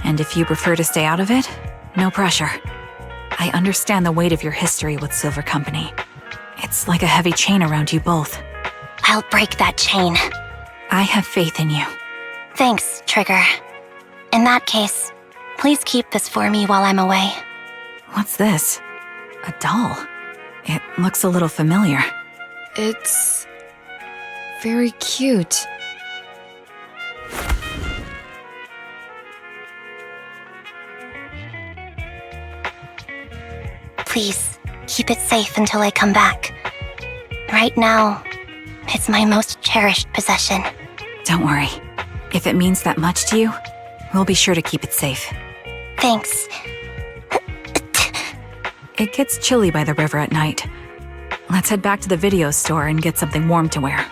And if you prefer to stay out of it, no pressure. I understand the weight of your history with Silver Company. It's like a heavy chain around you both. I'll break that chain. I have faith in you. Thanks, Trigger. In that case, please keep this for me while I'm away. What's this? A doll? It looks a little familiar. It's very cute. Please, keep it safe until I come back. Right now, it's my most cherished possession. Don't worry. If it means that much to you, we'll be sure to keep it safe. Thanks. It gets chilly by the river at night. Let's head back to the video store and get something warm to wear.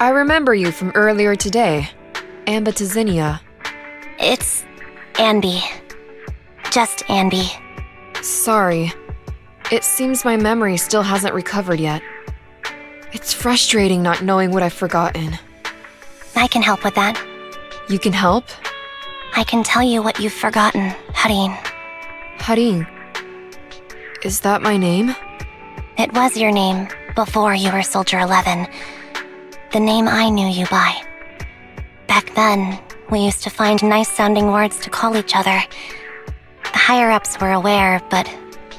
I remember you from earlier today. Ambitizinia. It's Anby. Just Anby. Sorry. It seems my memory still hasn't recovered yet. It's frustrating not knowing what I've forgotten. I can help with that. You can help? I can tell you what you've forgotten, Harin. Harin. Is that my name? It was your name before you were Soldier 11. The name I knew you by. Back then, we used to find nice-sounding words to call each other. The higher-ups were aware, but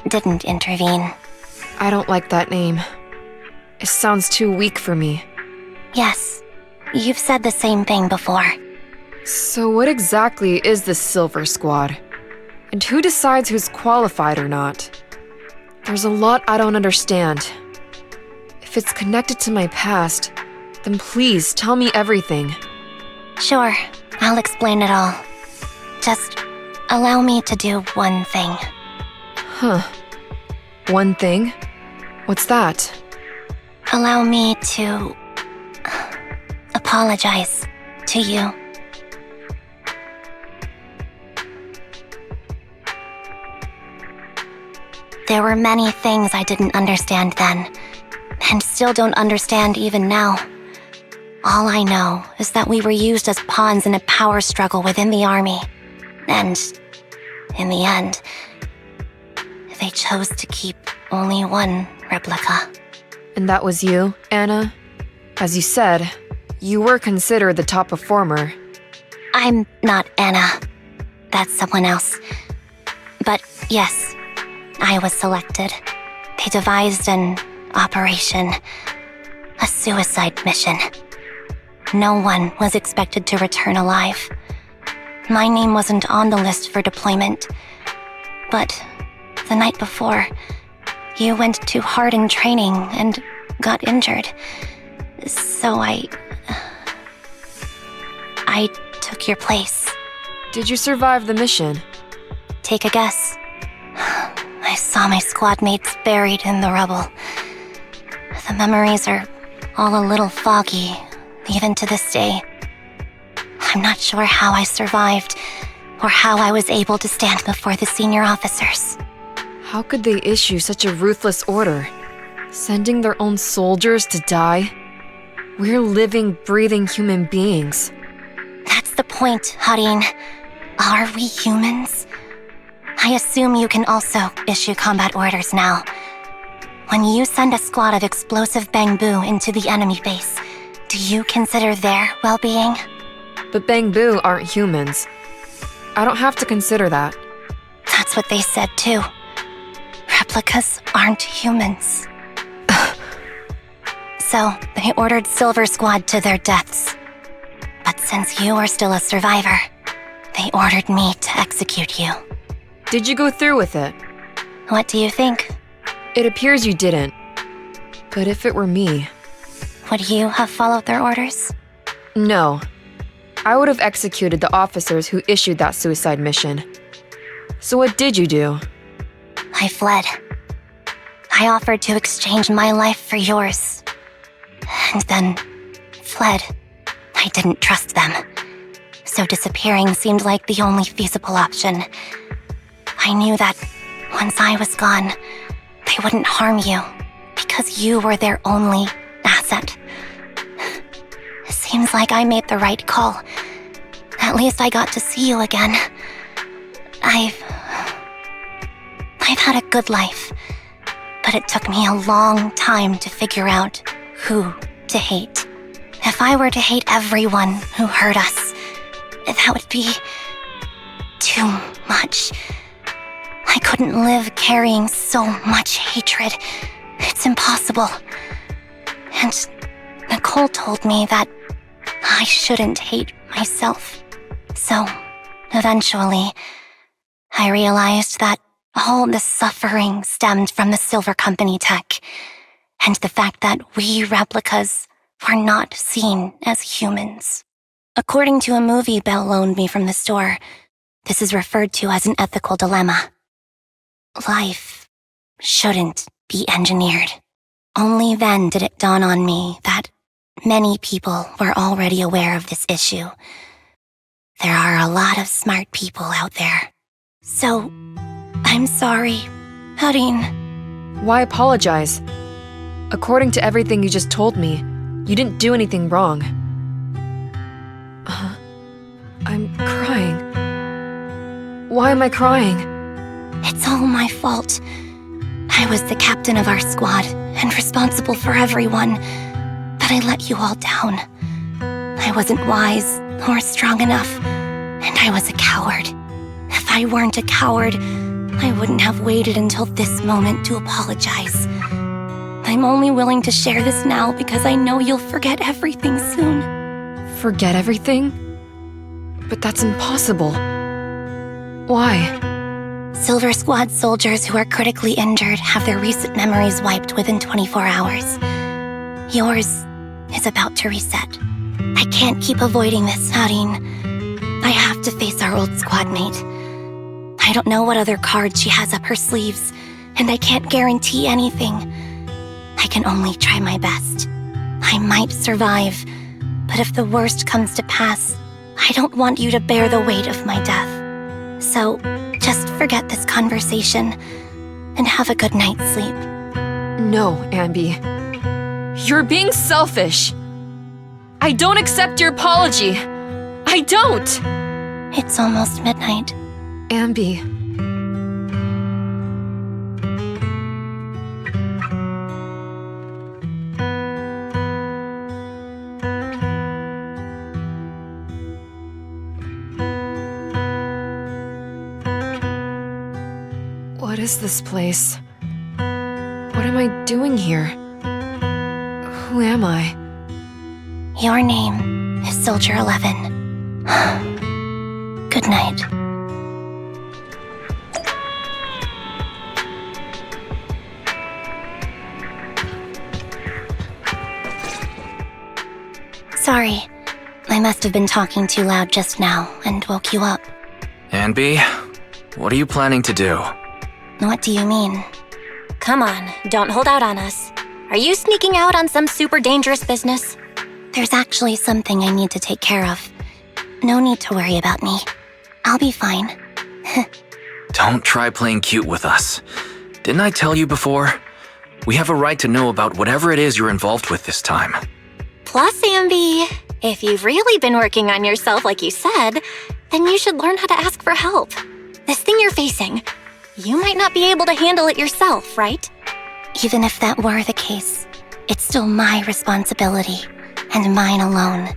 didn't intervene. I don't like that name. It sounds too weak for me. Yes, you've said the same thing before. So what exactly is the Silver Squad? And who decides who's qualified or not? There's a lot I don't understand. If it's connected to my past, then please tell me everything. Sure, I'll explain it all. Just allow me to do one thing. Huh. One thing? What's that? Allow me to apologize to you. There were many things I didn't understand then, and still don't understand even now. All I know is that we were used as pawns in a power struggle within the army. And, in the end, they chose to keep only one replica. And that was you, Anna? As you said, you were considered the top performer. I'm not Anna. That's someone else. But yes, I was selected. They devised an operation, a suicide mission. No one was expected to return alive. My name wasn't on the list for deployment. But the night before, you went too hard in training and got injured. So I took your place. Did you survive the mission? Take a guess. I saw my squad mates buried in the rubble. The memories are all a little foggy, even to this day. I'm not sure how I survived, or how I was able to stand before the senior officers. How could they issue such a ruthless order? Sending their own soldiers to die? We're living, breathing human beings. That's the point, Harin. Are we humans? I assume you can also issue combat orders now. When you send a squad of explosive bamboo into the enemy base, do you consider their well-being? But Bangbu aren't humans. I don't have to consider that. That's what they said too. Replicas aren't humans. So, they ordered Silver Squad to their deaths. But since you are still a survivor, they ordered me to execute you. Did you go through with it? What do you think? It appears you didn't. But if it were me... Would you have followed their orders? No. I would have executed the officers who issued that suicide mission. So what did you do? I fled. I offered to exchange my life for yours. And then fled. I didn't trust them. So disappearing seemed like the only feasible option. I knew that once I was gone, they wouldn't harm you because you were their only asset. Seems like I made the right call. At least I got to see you again. I've had a good life, but it took me a long time to figure out who to hate. If I were to hate everyone who hurt us, that would be too much. I couldn't live carrying so much hatred. It's impossible. And Nicole told me that I shouldn't hate myself. So, eventually, I realized that all the suffering stemmed from the Silver Company tech, and the fact that we replicas were not seen as humans. According to a movie Belle loaned me from the store, this is referred to as an ethical dilemma. Life shouldn't be engineered. Only then did it dawn on me that many people were already aware of this issue. There are a lot of smart people out there. So, I'm sorry, Harin. Why apologize? According to everything you just told me, you didn't do anything wrong. I'm crying. Why am I crying? It's all my fault. I was the captain of our squad and responsible for everyone, but I let you all down. I wasn't wise or strong enough, and I was a coward. If I weren't a coward, I wouldn't have waited until this moment to apologize. I'm only willing to share this now because I know you'll forget everything soon. Forget everything? But that's impossible. Why? Silver Squad soldiers who are critically injured have their recent memories wiped within 24 hours. Yours is about to reset. I can't keep avoiding this, Harin. I have to face our old squad mate. I don't know what other cards she has up her sleeves, and I can't guarantee anything. I can only try my best. I might survive, but if the worst comes to pass, I don't want you to bear the weight of my death. So, just forget this conversation and have a good night's sleep. No, Anby. You're being selfish. I don't accept your apology. I don't! It's almost midnight. Anby. What is this place? What am I doing here? Who am I? Your name is Soldier 11. Good night. Sorry, I must have been talking too loud just now and woke you up. Anby, what are you planning to do? What do you mean? Come on, don't hold out on us. Are you sneaking out on some super dangerous business? There's actually something I need to take care of. No need to worry about me. I'll be fine. Don't try playing cute with us. Didn't I tell you before? We have a right to know about whatever it is you're involved with this time. Plus, Anby, if you've really been working on yourself like you said, then you should learn how to ask for help. This thing you're facing, you might not be able to handle it yourself, right? Even if that were the case, it's still my responsibility, and mine alone.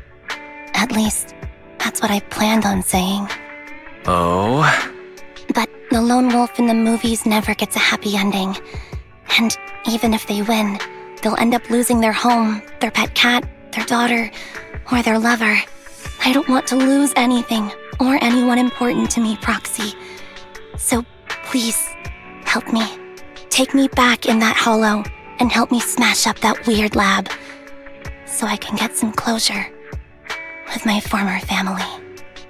At least, that's what I planned on saying. Oh? But the lone wolf in the movies never gets a happy ending. And even if they win, they'll end up losing their home, their pet cat, their daughter, or their lover. I don't want to lose anything, or anyone important to me, Proxy. So please, help me. Take me back in that hollow, and help me smash up that weird lab, so I can get some closure. with my former family.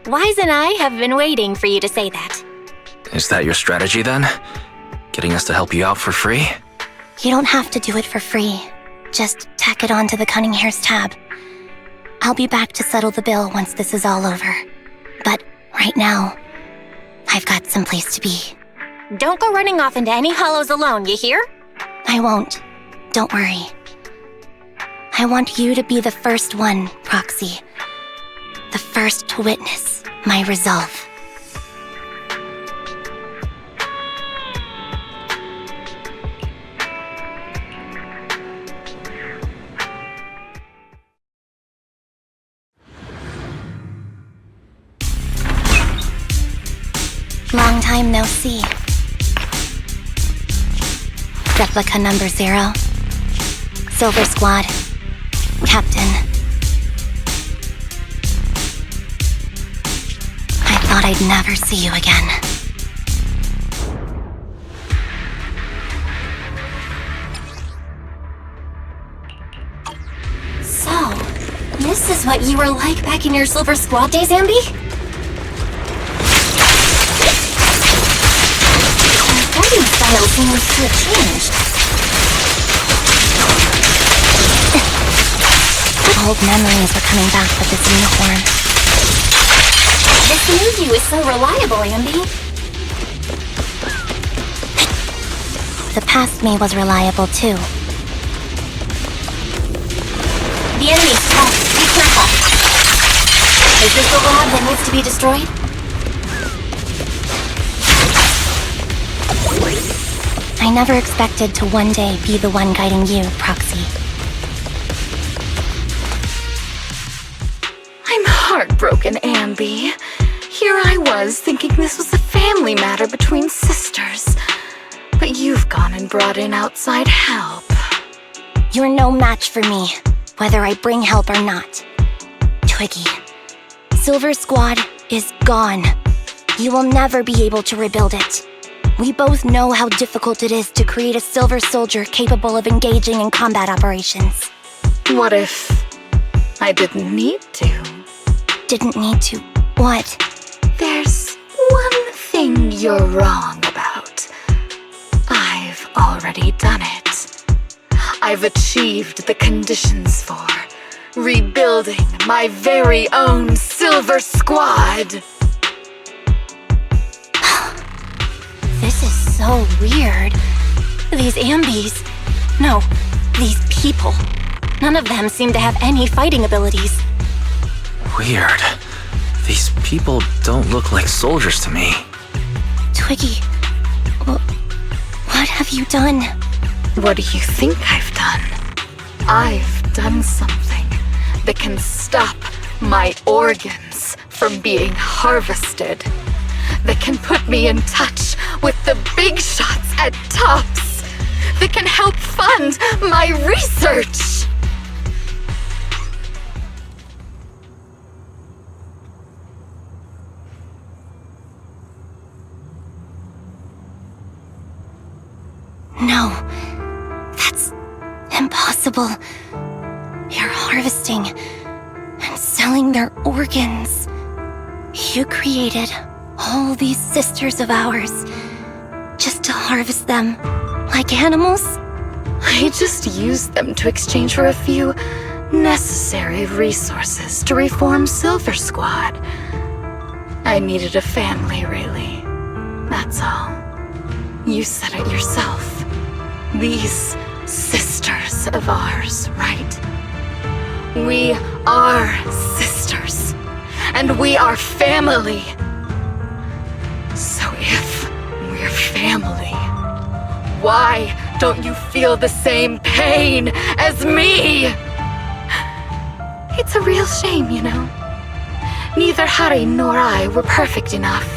Wise and I have been waiting for you to say that. Is that your strategy then? Getting us to help you out for free? You don't have to do it for free. Just tack it onto the Cunning Hair's tab. I'll be back to settle the bill once this is all over. But right now, I've got someplace to be. Don't go running off into any hollows alone, you hear? I won't. Don't worry. I want you to be the first one, Proxy. The first to witness my resolve. Long time no see. Replica number 0. Silver Squad. Captain. I thought I'd never see you again. So, this is what you were like back in your Silver Squad days, Anby? Fighting style seems to have changed. Old memories were coming back with this uniform. This new you is so reliable, Anby. The past me was reliable too. The enemy's tough. Be careful. Is this the lab that needs to be destroyed? I never expected to one day be the one guiding you, Proxy. I'm heartbroken, Anby. Here I was, thinking this was a family matter between sisters. But you've gone and brought in outside help. You're no match for me, whether I bring help or not. Twiggy, Silver Squad is gone. You will never be able to rebuild it. We both know how difficult it is to create a Silver Soldier capable of engaging in combat operations. What if I didn't need to? Didn't need to. What? There's one thing you're wrong about. I've already done it. I've achieved the conditions for rebuilding my very own Silver Squad. This is so weird. These Ambys... No, these people. None of them seem to have any fighting abilities. Weird. These people don't look like soldiers to me. Twiggy, what have you done? What do you think I've done? I've done something that can stop my organs from being harvested. That can put me in touch with the big shots at Tops. That can help fund my research. No, that's impossible. You're harvesting and selling their organs. You created all these sisters of ours just to harvest them like animals? I just used them to exchange for a few necessary resources to reform Silver Squad. I needed a family, really. That's all. You said it yourself. These sisters of ours, right? We are sisters, and we are family. So if we're family, why don't you feel the same pain as me? It's a real shame, you know. Neither Hari nor I were perfect enough.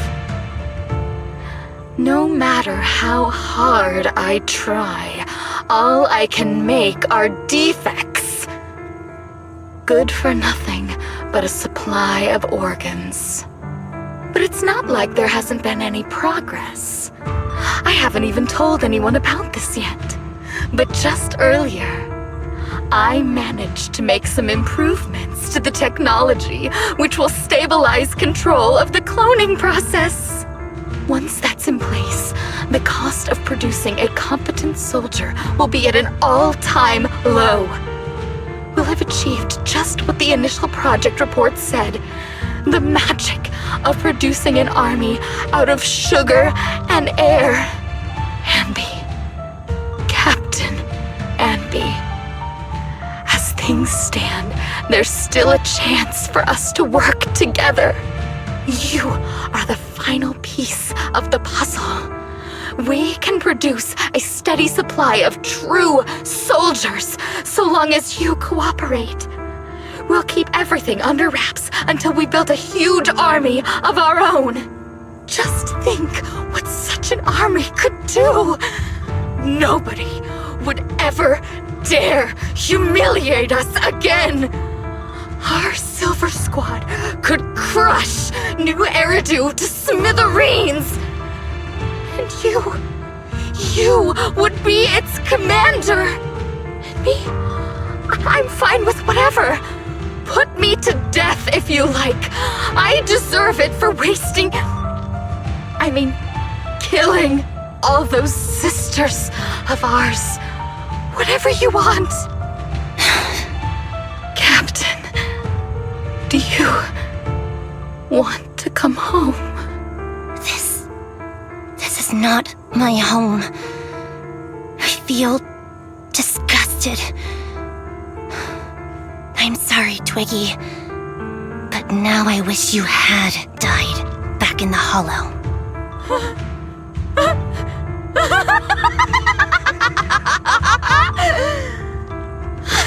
No matter how hard I try, all I can make are defects. Good for nothing but a supply of organs. But it's not like there hasn't been any progress. I haven't even told anyone about this yet. But just earlier, I managed to make some improvements to the technology, which will stabilize control of the cloning process. Once that's in place, the cost of producing a competent soldier will be at an all-time low. We'll have achieved just what the initial project report said. The magic of producing an army out of sugar and air. Anby. Captain Anby. As things stand, there's still a chance for us to work together. You are the final piece of the puzzle. We can produce a steady supply of true soldiers so long as you cooperate. We'll keep everything under wraps until we build a huge army of our own. Just think what such an army could do. Nobody would ever dare humiliate us again. Our Silver Squad could crush New Eridu to smithereens. And you would be its commander. And me, I'm fine with whatever. Put me to death if you like. I deserve it for killing all those sisters of ours. Whatever you want. Captain, do you want to come home? This is not my home. I feel disgusted. I'm sorry, Twiggy. But now I wish you had died back in the hollow.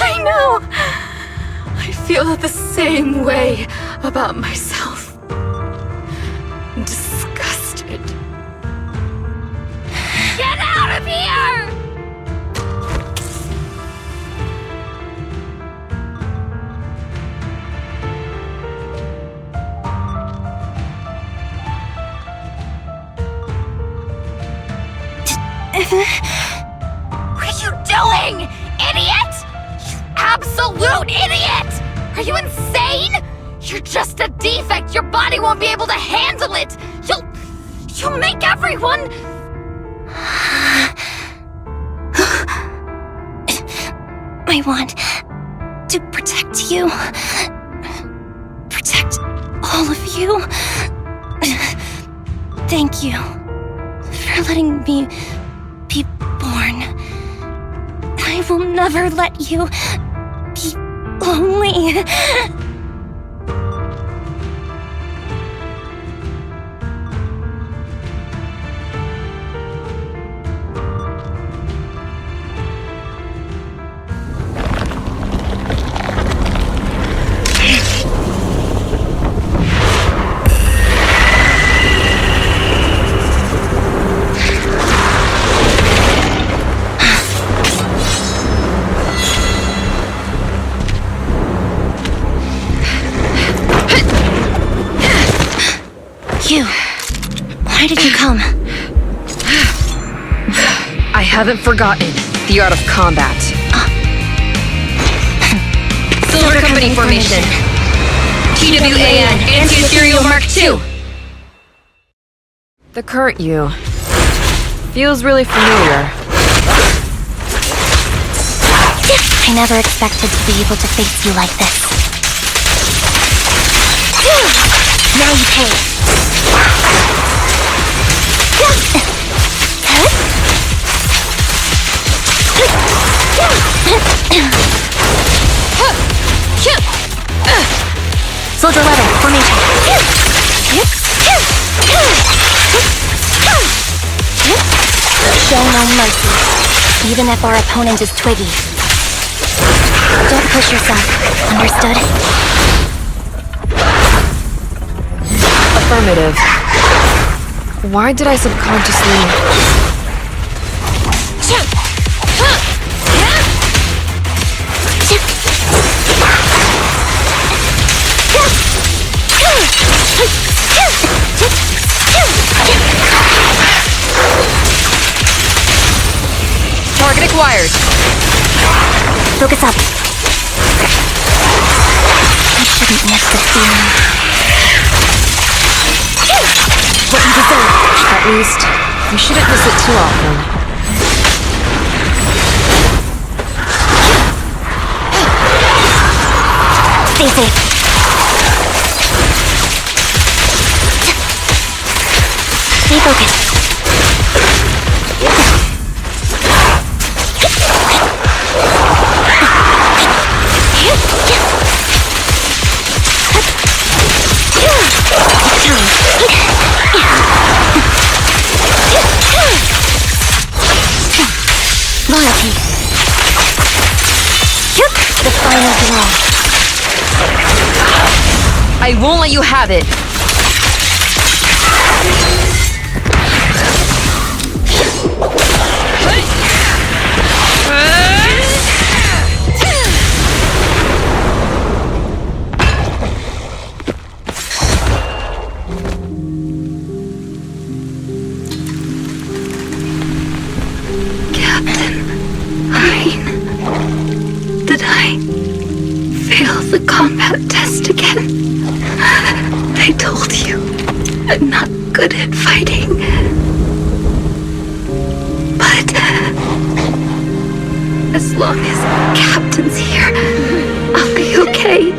I know. I feel the same way about myself. Disgusted. Get out of here! What are you doing, idiot? You absolute idiot! Are you insane? You're just a defect. Your body won't be able to handle it. You'll make everyone... I want to protect you. Protect all of you. Thank you for letting me be born. I will never let you be lonely. You. Why did you come? I haven't forgotten the art of combat. Silver Company formation. TWAN, Anti-Ethereal Mark II. The current you feels really familiar. I never expected to be able to face you like this. Now you pay. Soldier 11, formation. Show no mercy, even if our opponent is Twiggy. Don't push yourself, understood? Affirmative. Why did I subconsciously... Target acquired. Focus up. You shouldn't miss the feeling. What you deserve. At least, you shouldn't miss it too often. Stay safe. Stay focused. Loyalty. The final blow. I won't let you have it. Did I fail the combat test again? They told you I'm not good at fighting. But as long as Captain's here, I'll be okay.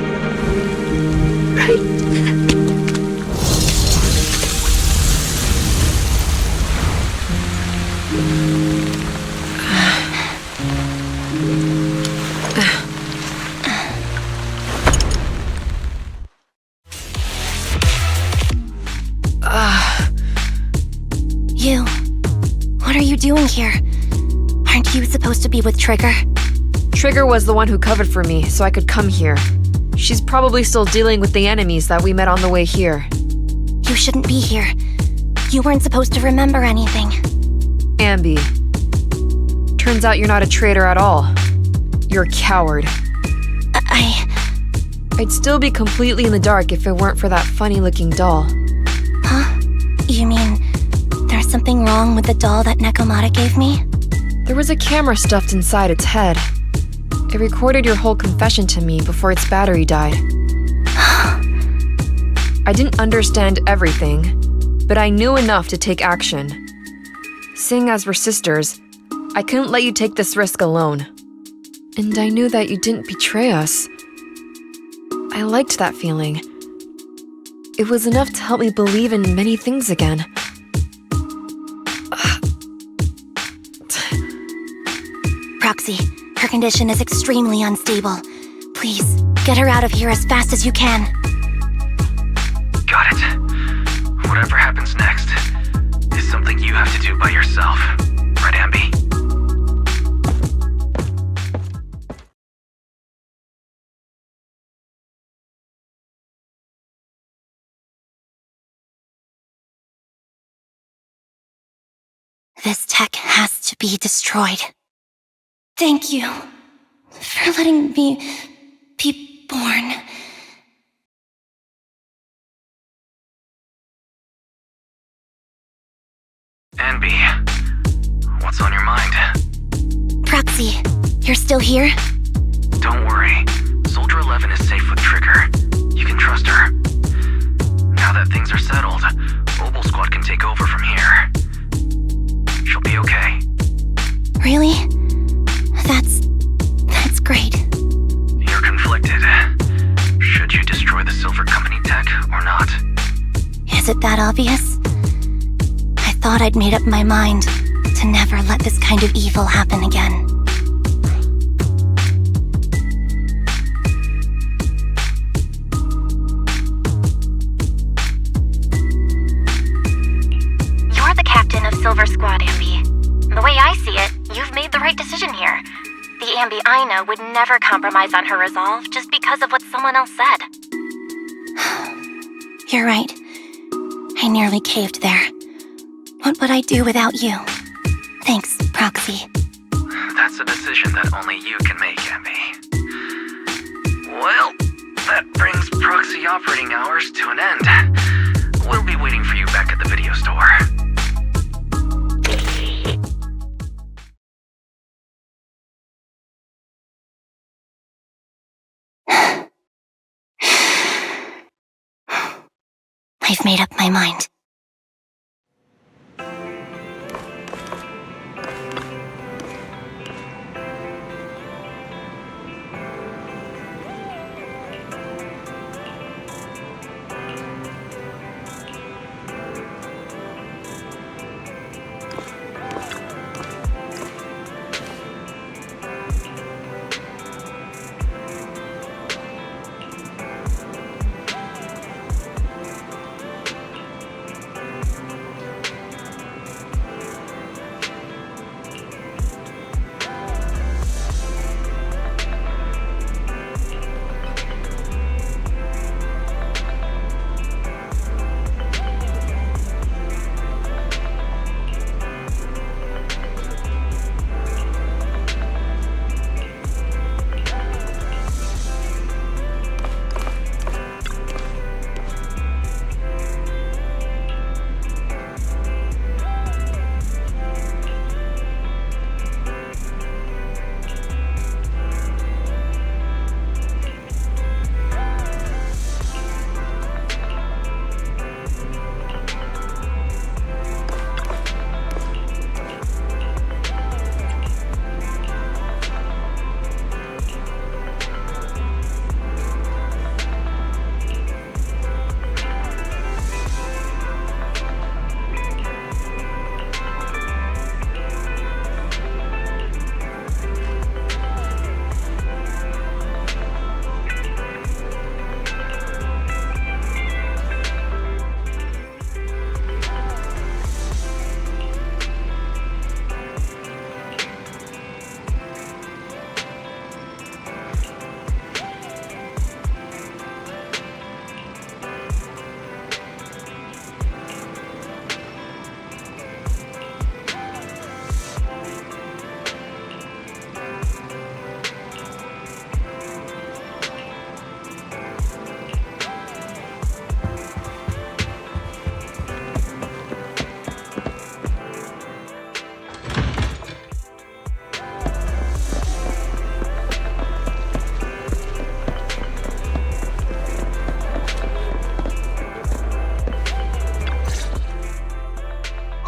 Right? You. What are you doing here? Aren't you supposed to be with Trigger? Trigger was the one who covered for me, so I could come here. She's probably still dealing with the enemies that we met on the way here. You shouldn't be here. You weren't supposed to remember anything. Anby. Turns out you're not a traitor at all. You're a coward. I'd still be completely in the dark if it weren't for that funny-looking doll. Huh? You mean there's something wrong with the doll that Nekomata gave me? There was a camera stuffed inside its head. It recorded your whole confession to me before its battery died. I didn't understand everything, but I knew enough to take action. Seeing as we're sisters, I couldn't let you take this risk alone. And I knew that you didn't betray us. I liked that feeling. It was enough to help me believe in many things again. Proxy, her condition is extremely unstable. Please, get her out of here as fast as you can. Got it. Whatever happens next is something you have to do by yourself. Right, Anby? This tech has to be destroyed. Thank you for letting me be born. Anby, what's on your mind? Proxy, you're still here? Don't worry. Soldier 11 is safe with Trigger. You can trust her. Now that things are settled, Mobile Squad can take over from here. She'll be okay. Really? That's great. You're conflicted. Should you destroy the Silver Company tech or not? Is it that obvious? I thought I'd made up my mind to never let this kind of evil happen again. You're the captain of Silver Squad, Anby. The way I see it, you've made the right decision here. The Anby I know would never compromise on her resolve just because of what someone else said. You're right. I nearly caved there. What would I do without you? Thanks, Proxy. That's a decision that only you can make, Anby. Well, that brings Proxy operating hours to an end. We'll be waiting for you back at the video store. I've made up my mind.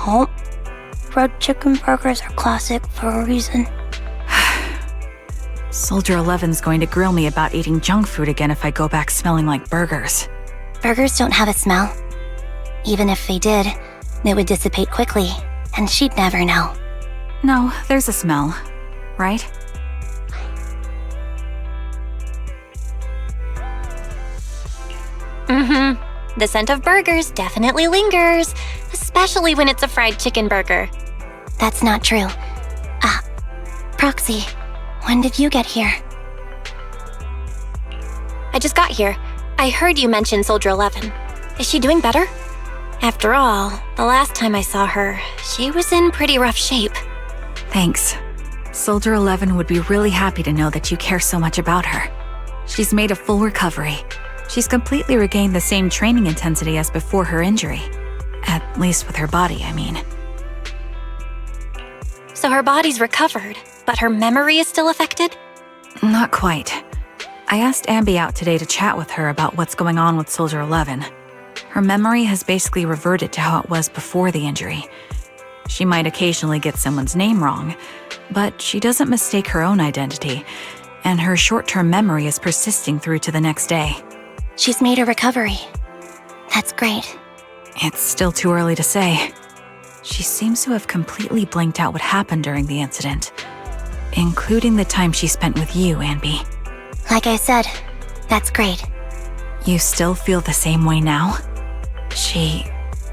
Oh, fried chicken burgers are classic for a reason. Soldier 11's going to grill me about eating junk food again if I go back smelling like burgers. Burgers don't have a smell. Even if they did, it would dissipate quickly, and she'd never know. No, there's a smell, right? Mm-hmm. The scent of burgers definitely lingers, especially when it's a fried chicken burger. That's not true. Proxy, when did you get here? I just got here. I heard you mention Soldier 11. Is she doing better? After all, the last time I saw her, she was in pretty rough shape. Thanks. Soldier 11 would be really happy to know that you care so much about her. She's made a full recovery. She's completely regained the same training intensity as before her injury. At least with her body, I mean. So her body's recovered, but her memory is still affected? Not quite. I asked Anby out today to chat with her about what's going on with Soldier 11. Her memory has basically reverted to how it was before the injury. She might occasionally get someone's name wrong, but she doesn't mistake her own identity, and her short-term memory is persisting through to the next day. She's made a recovery. That's great. It's still too early to say. She seems to have completely blanked out what happened during the incident, including the time she spent with you, Anby. Like I said, that's great. You still feel the same way now? She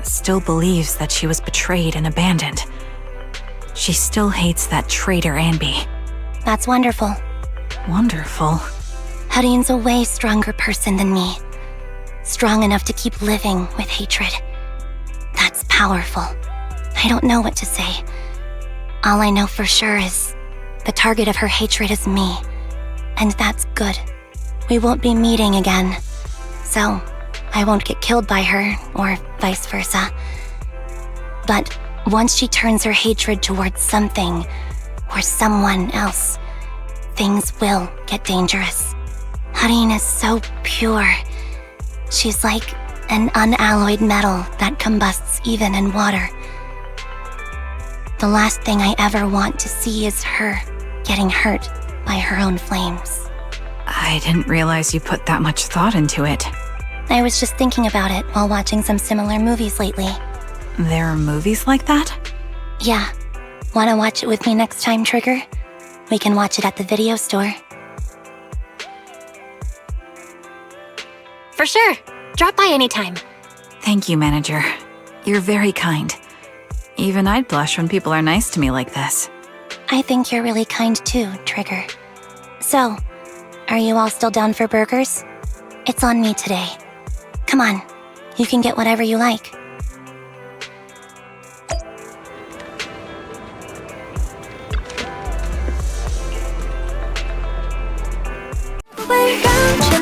still believes that she was betrayed and abandoned. She still hates that traitor Anby. That's wonderful. Wonderful. Hudeen's a way stronger person than me. Strong enough to keep living with hatred. That's powerful. I don't know what to say. All I know for sure is the target of her hatred is me. And that's good. We won't be meeting again. So, I won't get killed by her, or vice versa. But once she turns her hatred towards something, or someone else, things will get dangerous. Hudeen is so pure. She's like an unalloyed metal that combusts even in water. The last thing I ever want to see is her getting hurt by her own flames. I didn't realize you put that much thought into it. I was just thinking about it while watching some similar movies lately. There are movies like that? Yeah. Wanna watch it with me next time, Trigger? We can watch it at the video store. For sure. Drop by anytime. Thank you, Manager. You're very kind. Even I'd blush when people are nice to me like this. I think you're really kind too, Trigger. So, are you all still down for burgers? It's on me today. Come on, you can get whatever you like. We're